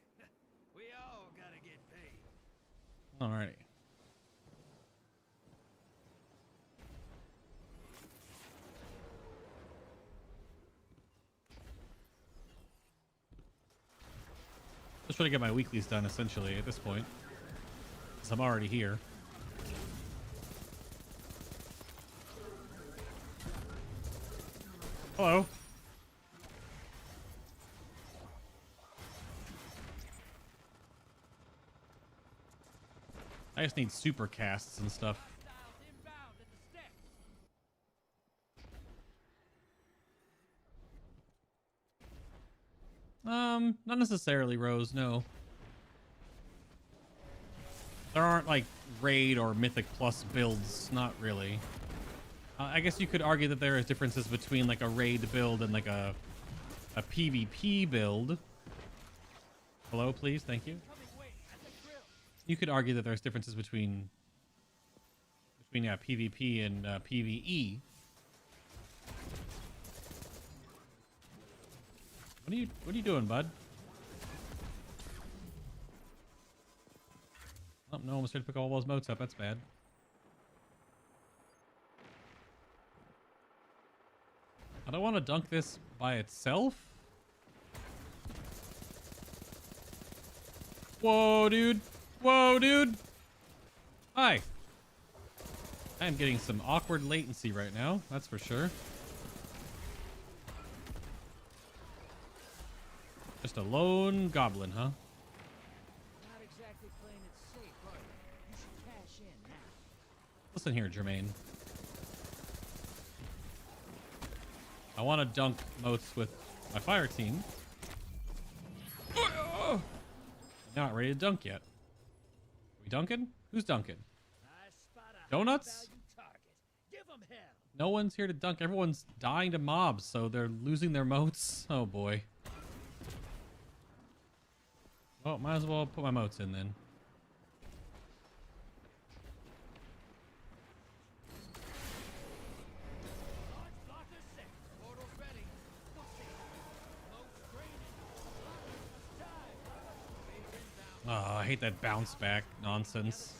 we all gotta get paid. Alrighty. Just trying to get my weeklies done, essentially, at this point. Because I'm already here. Hello. I just need super casts and stuff. Not necessarily, Rose, no. There aren't like raid or mythic plus builds, not really. I guess you could argue that there is differences between like a raid build and like a PvP build. Hello, please, thank you. You could argue that there's differences between yeah, PvP and PvE. What are you doing, bud? Oh, no, almost tried to pick all those motes up. That's bad. I don't want to dunk this by itself. Whoa, dude. Whoa, dude. Hi. I am getting some awkward latency right now. That's for sure. Just a lone goblin, huh? Not exactly playing it safe, are you? You should cash in now. Listen here, Jermaine. I want to dunk motes with my fire team. Not ready to dunk yet. We dunking? Who's dunking? Donuts? Give 'em hell. No one's here to dunk. Everyone's dying to mobs, so they're losing their motes. Oh boy. Well, might as well put my motes in then. Oh, I hate that bounce back nonsense.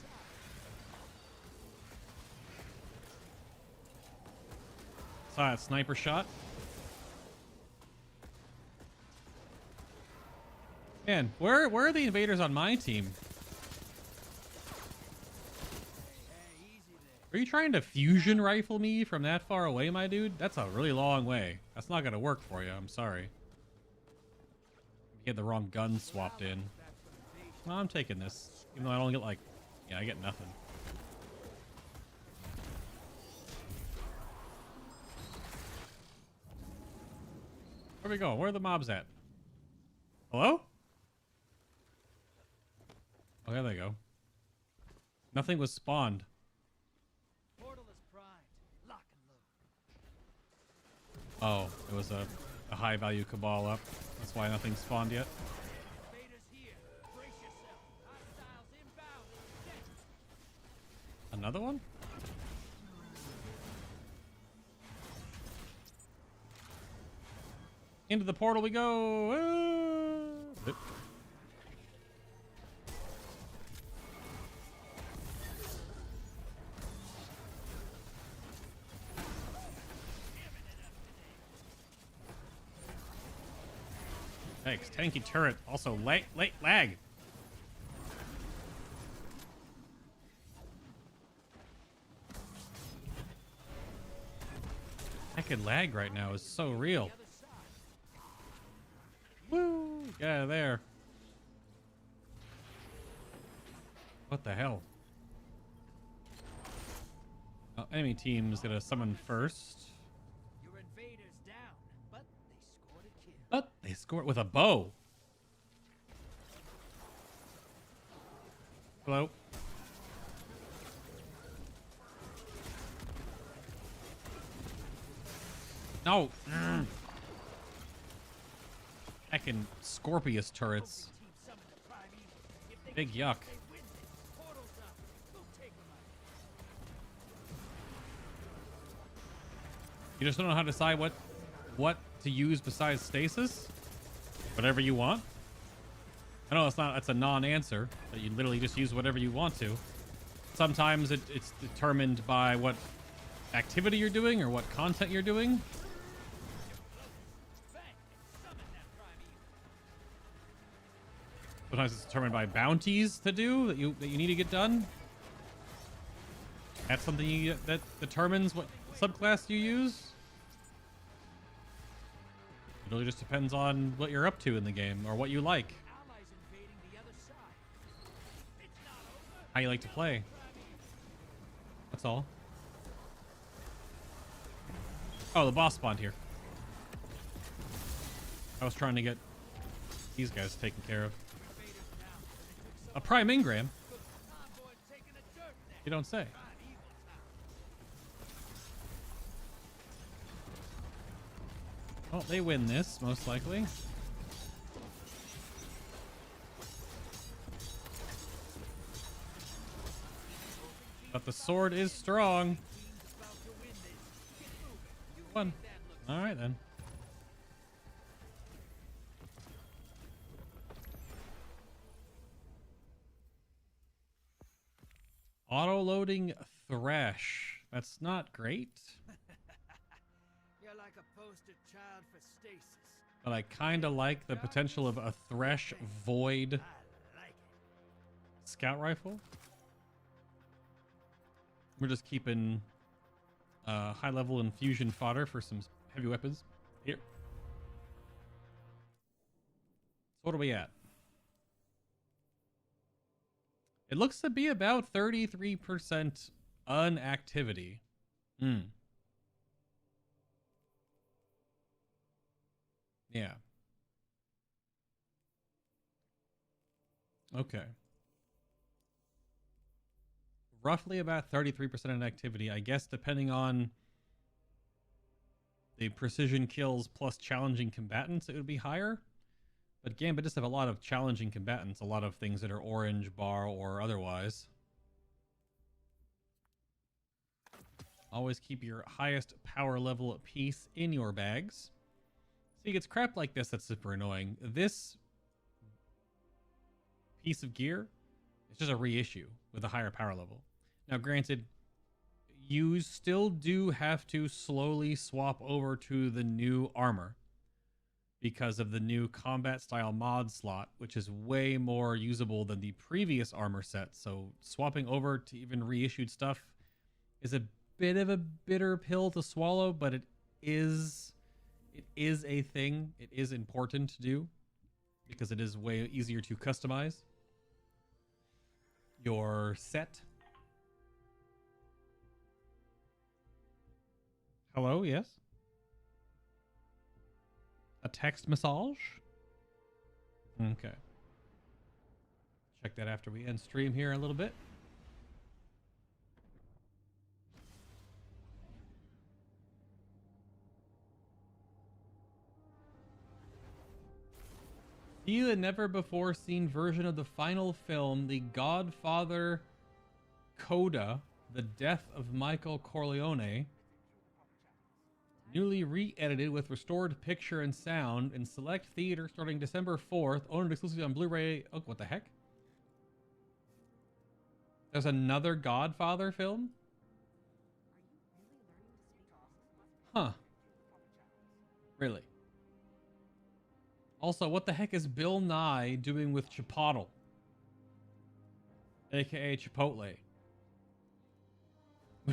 Saw that sniper shot. Man, where are the invaders on my team? Are you trying to fusion rifle me from that far away, my dude? That's a really long way. That's not gonna work for you. I'm sorry. You had the wrong gun swapped in. No, I'm taking this. Even though I don't get like... Yeah, I get nothing. Where are we going? Where are the mobs at? Hello? Oh, there they go. Nothing was spawned. Portal is primed. Lock and load. Oh, it was a high value cabal up. That's why nothing spawned yet. Invaders here. Brace yourself. Hostiles inbound. Set. Another one? Into the portal we go. Thanks. Tanky turret. Also lag. Heckin' lag right now is so real. Woo! Get out of there. What the hell? Oh, enemy team's gonna summon first. Your invaders down, but they scored a kill. But they scored with a bow. Hello? No. Heckin' Scorpius turrets. Big yuck. You just don't know how to decide what to use besides stasis? Whatever you want? I know that's a non-answer, but you literally just use whatever you want to. Sometimes it's determined by what activity you're doing or what content you're doing. Sometimes it's determined by bounties to do that you need to get done. That's something that determines what subclass you use. It really just depends on what you're up to in the game or what you like. How you like to play. That's all. Oh, the boss spawned here. I was trying to get these guys taken care of. A prime engram? You don't say. Oh, they win this, most likely. But the sword is strong. One. All right, then. Auto-loading Thresh. That's not great. You're like a poster child for stasis. But I kind of like the potential of a Thresh Void I like it. scout rifle. We're just keeping high-level infusion fodder for some heavy weapons here. So what are we at? It looks to be about 33% unactivity. Yeah. Okay. Roughly about 33% inactivity. I guess depending on the precision kills plus challenging combatants, it would be higher. But Gambit does have a lot of challenging combatants, a lot of things that are orange bar or otherwise. Always keep your highest power level piece in your bags. See, it's crap like this that's super annoying. This piece of gear is just a reissue with a higher power level. Now, granted, you still do have to slowly swap over to the new armor because of the new combat style mod slot, which is way more usable than the previous armor set. So swapping over to even reissued stuff is a bit of a bitter pill to swallow, but it is a thing. It is important to do because it is way easier to customize your set. Hello, yes? A text massage? Okay. Check that after we end stream here a little bit. See the never before seen version of the final film, The Godfather Coda, The Death of Michael Corleone, newly re-edited with restored picture and sound in select theaters starting December 4th, owned exclusively on Blu-ray. Oh, what the heck? There's another Godfather film? Huh. Really? Also, what the heck is Bill Nye doing with Chipotle? AKA Chipotle.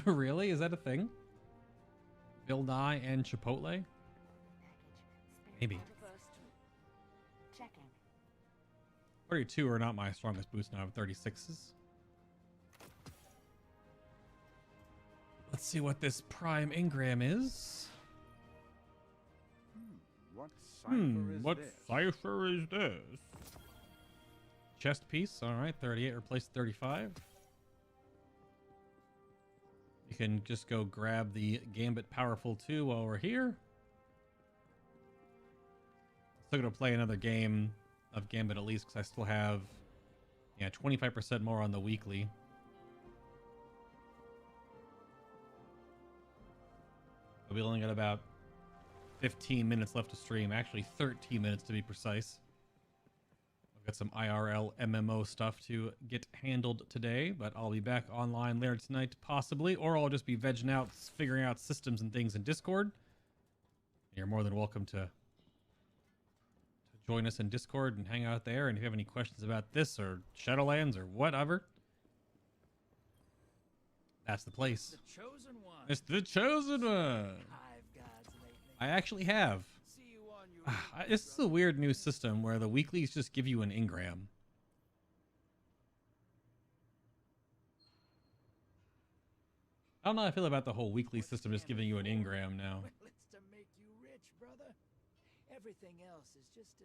Really? Is that a thing? Bill Nye and Chipotle? Maybe. 32 are not my strongest boots now. I have 36s. Let's see what this prime engram is. What cipher is this? Chest piece. All right, 38 replaced 35. You can just go grab the Gambit Powerful 2 while we're here. Still gonna play another game of Gambit at least because I still have 25% more on the weekly. We only got about 15 minutes left to stream. Actually, 13 minutes to be precise. I've got some IRL MMO stuff to get handled today, but I'll be back online later tonight, possibly, or I'll just be vegging out, figuring out systems and things in Discord. You're more than welcome to join us in Discord and hang out there. And if you have any questions about this or Shadowlands or whatever, that's the place. The chosen one. It's the chosen one. I actually have. This is a weird new system where the weeklies just give you an engram. I don't know how I feel about the whole weekly system just giving you an engram now. Well, it's to make you rich, brother. Everything else is just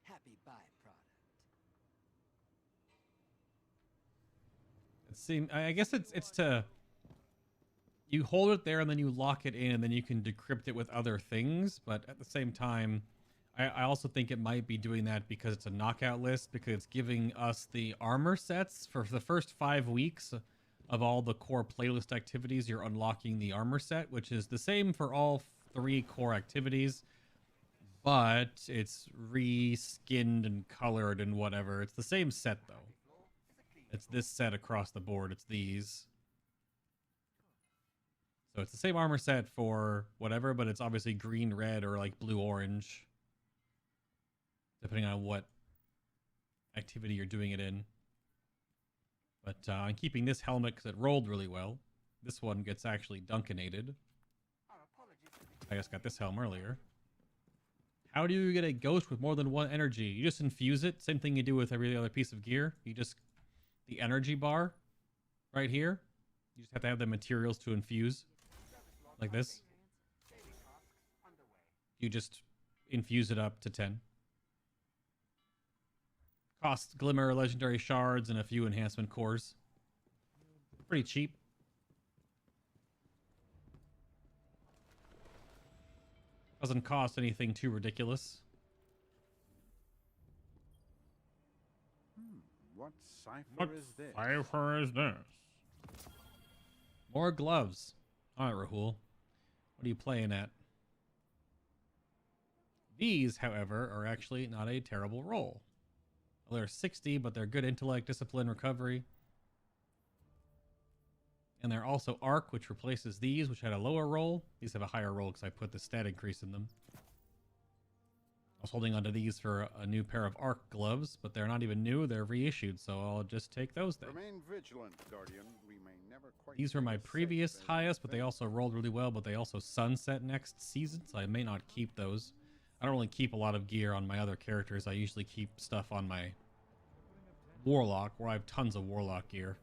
happy byproduct. I guess it's to, you hold it there and then you lock it in and then you can decrypt it with other things. But at the same time, I also think it might be doing that because it's a knockout list, because it's giving us the armor sets for the first 5 weeks of all the core playlist activities. You're unlocking the armor set, which is the same for all 3 core activities, but it's reskinned and colored and whatever. It's the same set though. It's this set across the board. It's these. So it's the same armor set for whatever, but it's obviously green, red, or like blue, orange, depending on what activity you're doing it in. But I'm keeping this helmet because it rolled really well. This one gets actually Dunkanated. I just got this helm earlier. How do you get a ghost with more than 1 energy? You just infuse it. Same thing you do with every other piece of gear. You just, the energy bar right here, you just have to have the materials to infuse. Like this. You just infuse it up to 10. Cost glimmer, legendary shards, and a few enhancement cores. Pretty cheap. Doesn't cost anything too ridiculous. What cipher is this? Cipher is this? More gloves. All right, Rahul. What are you playing at? These, however, are actually not a terrible roll. Well, they're 60, but they're good intellect, discipline, recovery. And they're also arc, which replaces these, which had a lower roll. These have a higher roll because I put the stat increase in them. I was holding onto these for a new pair of arc gloves, but they're not even new. They're reissued, so I'll just take those then. Remain vigilant, Guardian. We may never quite. These were my previous highest, but they also rolled really well, but they also sunset next season, so I may not keep those. I don't really keep a lot of gear on my other characters. I usually keep stuff on my Warlock, where I have tons of Warlock gear.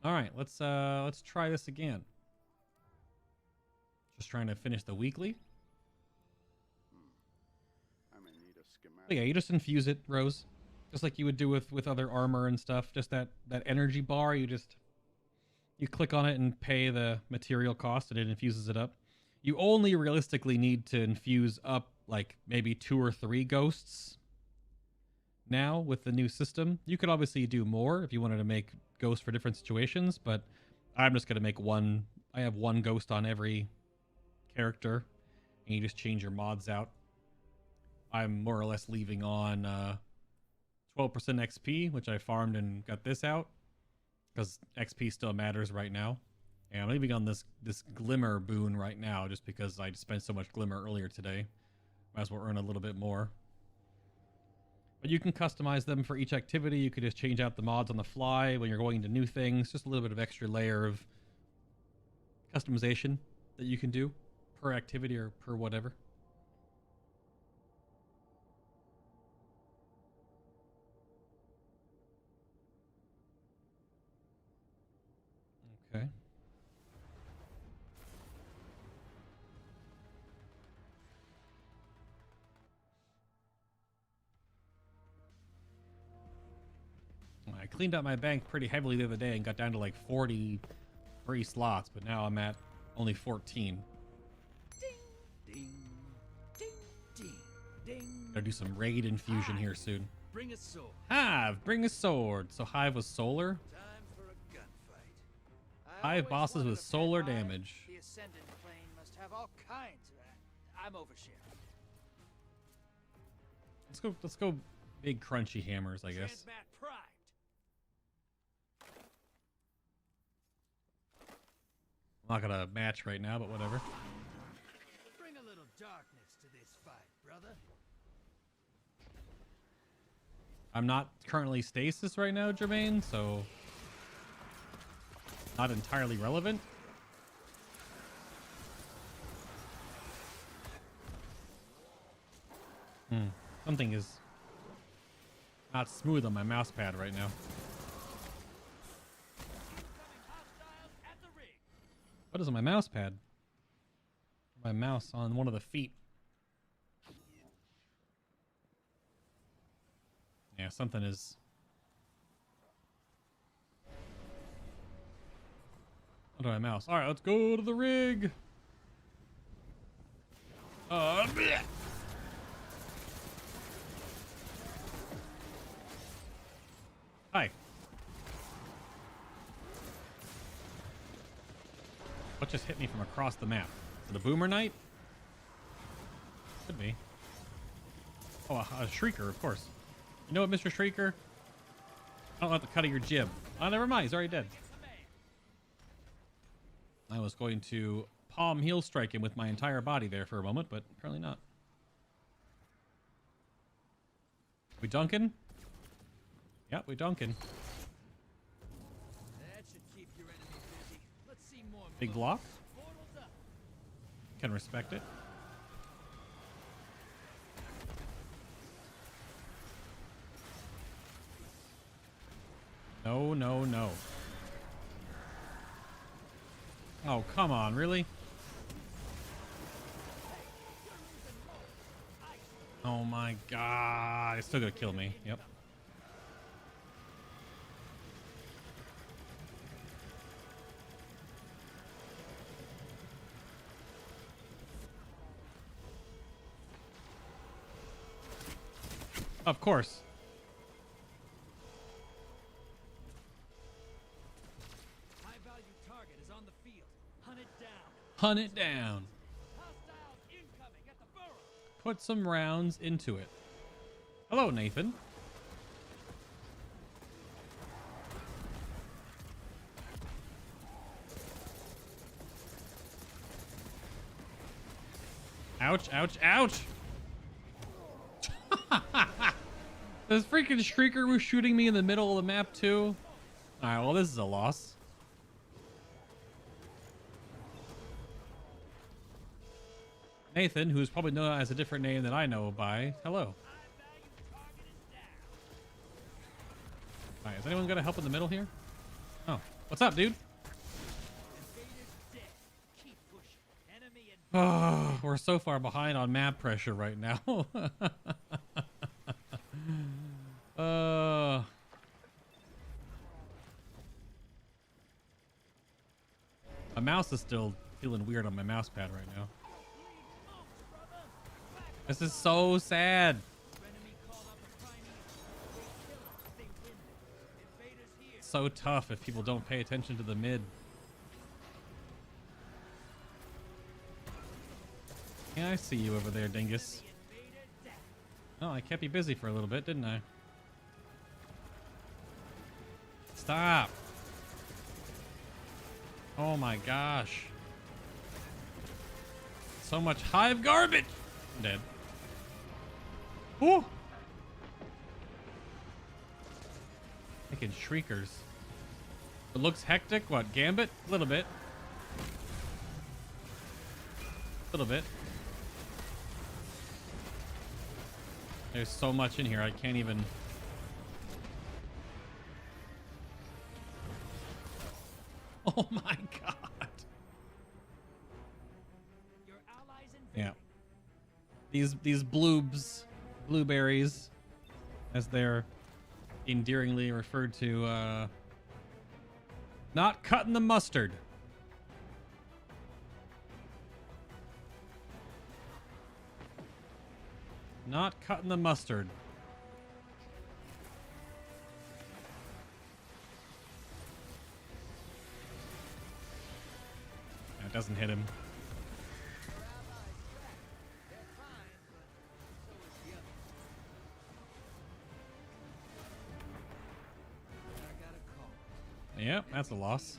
All right, let's try this again. Just trying to finish the weekly. I may need a schematic. But yeah, you just infuse it, Rose, just like you would do with other armor and stuff. Just that energy bar, you click on it and pay the material cost, and it infuses it up. You only realistically need to infuse up like maybe 2 or 3 ghosts now with the new system. You could obviously do more if you wanted to make ghosts for different situations, but I'm just going to make one. I have 1 ghost on every character, and you just change your mods out. I'm more or less leaving on 12% XP, which I farmed and got this out, because XP still matters right now. And I'm leaving on this glimmer boon right now, just because I spent so much glimmer earlier today. Might as well earn a little bit more. But you can customize them for each activity. You could just change out the mods on the fly when you're going into new things. Just a little bit of extra layer of customization that you can do per activity or per whatever. Okay. I cleaned up my bank pretty heavily the other day and got down to like 43 slots, but now I'm at only 14. Ding, ding, ding, ding, ding. Gotta do some raid infusion here soon. Bring a sword. Hive, bring a sword. So Hive was solar. Time for a gunfight. Hive bosses with solar damage. The ascendant plane must have all kinds of. I'm oversharing. Let's go big crunchy hammers, I guess. Transmat primed. I'm not gonna match right now, but whatever. Bring a little darkness to this fight, brother. I'm not currently stasis right now, Jermaine, so not entirely relevant. Something is not smooth on my mouse pad right now. What is on my mouse pad? My mouse on one of the feet. Yeah, something is... How do I mouse? All right, let's go to the rig. Bleh. Hi. What just hit me from across the map? Is it a boomer knight? Could be. Oh, a shrieker, of course. You know what, Mr. Shrieker? I don't like the cut of your jib. Oh, never mind. He's already dead. I was going to palm heel strike him with my entire body there for a moment, but apparently not. We dunking? Yep, we dunking. That should keep your enemy busy. Let's see more. Big block. Can respect it. No, no, no. Oh, come on, really? Oh my god, it's still gonna kill me. Yep. Of course. High value target is on the field. Hunt it down. Hunt it down. Hostiles incoming at the burrow. Put some rounds into it. Hello, Nathan. Ouch, ouch, ouch! This freaking Shrieker was shooting me in the middle of the map too. Alright, well this is a loss. Nathan, who's probably known as a different name than I know by, hello. Alright, is anyone gonna help in the middle here? Oh, what's up, dude? Oh, we're so far behind on map pressure right now. My mouse is still feeling weird on my mouse pad right now. This is so sad. It's so tough if people don't pay attention to the mid. Yeah, I see you over there, dingus. Oh, I kept you busy for a little bit, didn't I? Stop. Oh my gosh. So much Hive garbage. I'm dead. Woo! Making shriekers. It looks hectic. What, Gambit? A little bit. A little bit. There's so much in here, I can't even... Oh my god. Yeah. These blueberries, as they're endearingly referred to, not cutting the mustard. Not cutting the mustard. That doesn't hit him. Yep, that's a loss.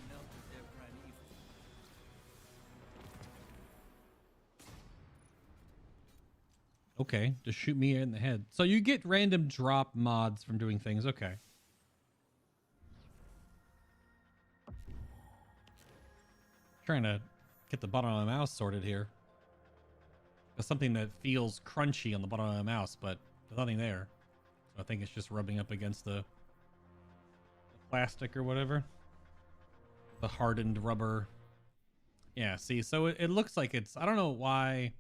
Okay, just shoot me in the head. So you get random drop mods from doing things. Okay. Trying to get the bottom of my mouse sorted here. There's something that feels crunchy on the bottom of my mouse, but there's nothing there. So I think it's just rubbing up against the plastic or whatever. The hardened rubber. Yeah, see, so it looks like it's... I don't know why...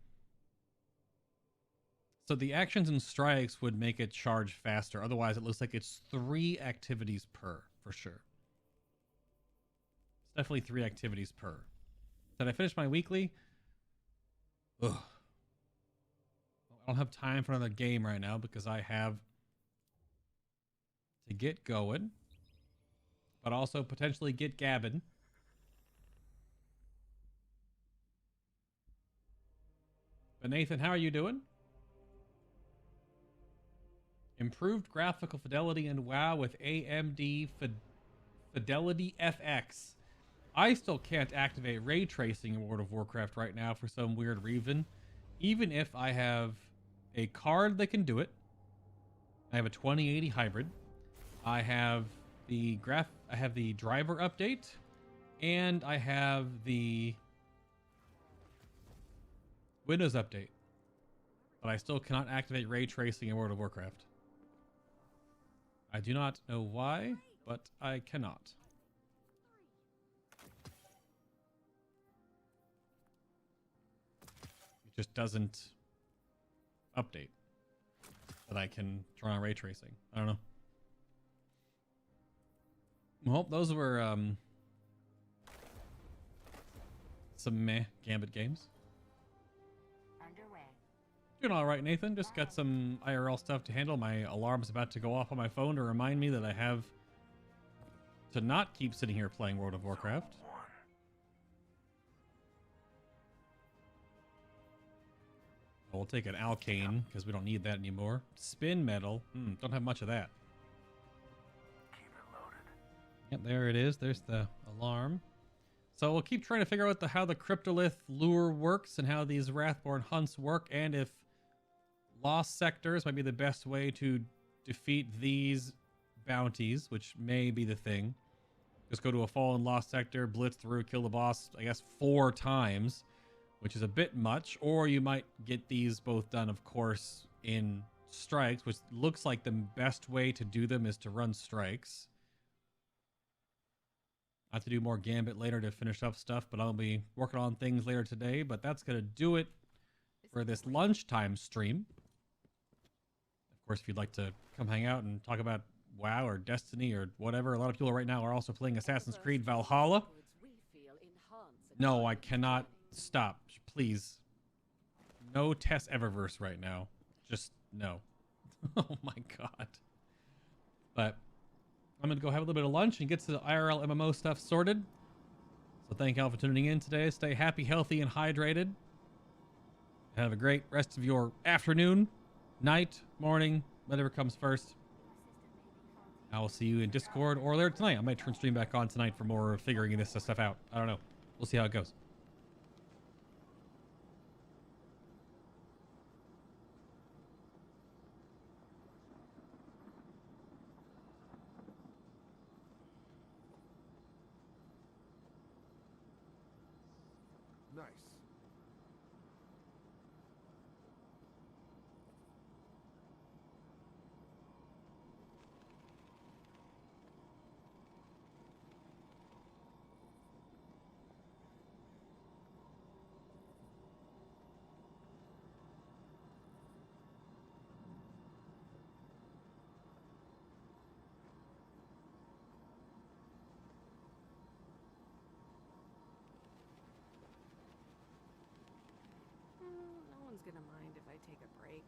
So the actions and strikes would make it charge faster. Otherwise, it looks like it's 3 activities per, for sure. It's definitely 3 activities per. Did I finish my weekly? Ugh. I don't have time for another game right now because I have to get going, but also potentially get Gambit. But Nathan, how are you doing? Improved graphical fidelity in WoW with AMD Fidelity FX. I still can't activate ray tracing in World of Warcraft right now for some weird reason. Even if I have a card that can do it. I have a 2080 hybrid. I have the driver update, and I have the Windows update. But I still cannot activate ray tracing in World of Warcraft. I do not know why, but I cannot. It just doesn't update that I can turn on ray tracing. I don't know. Well, those were some meh Gambit games. Underway. Doing all right, Nathan. Just got some IRL stuff to handle. My alarm's about to go off on my phone to remind me that I have to not keep sitting here playing World of Warcraft. We'll take an Alkane because we don't need that anymore. Spin metal. Don't have much of that. Keep it loaded. Yep, there it is. There's the alarm. So we'll keep trying to figure out how the Cryptolith lure works and how these Wrathborn hunts work, and if lost sectors might be the best way to defeat these bounties, which may be the thing. Just go to a fallen lost sector, blitz through, kill the boss, I guess 4 times, which is a bit much. Or you might get these both done, of course, in strikes, which looks like the best way to do them is to run strikes. I have to do more Gambit later to finish up stuff, but I'll be working on things later today. But that's going to do it for this lunchtime stream. Of course, if you'd like to come hang out and talk about WoW or Destiny or whatever, a lot of people right now are also playing Assassin's Creed Valhalla. No, I cannot stop. Please. No Tess Eververse right now. Just no. Oh my god. But I'm going to go have a little bit of lunch and get to the IRL MMO stuff sorted. So thank y'all for tuning in today. Stay happy, healthy, and hydrated. Have a great rest of your afternoon, night, morning, whatever comes first. I will see you in Discord or later tonight. I might turn stream back on tonight for more figuring this stuff out. I don't know. We'll see how it goes. Nice. No one's gonna mind if I take a break.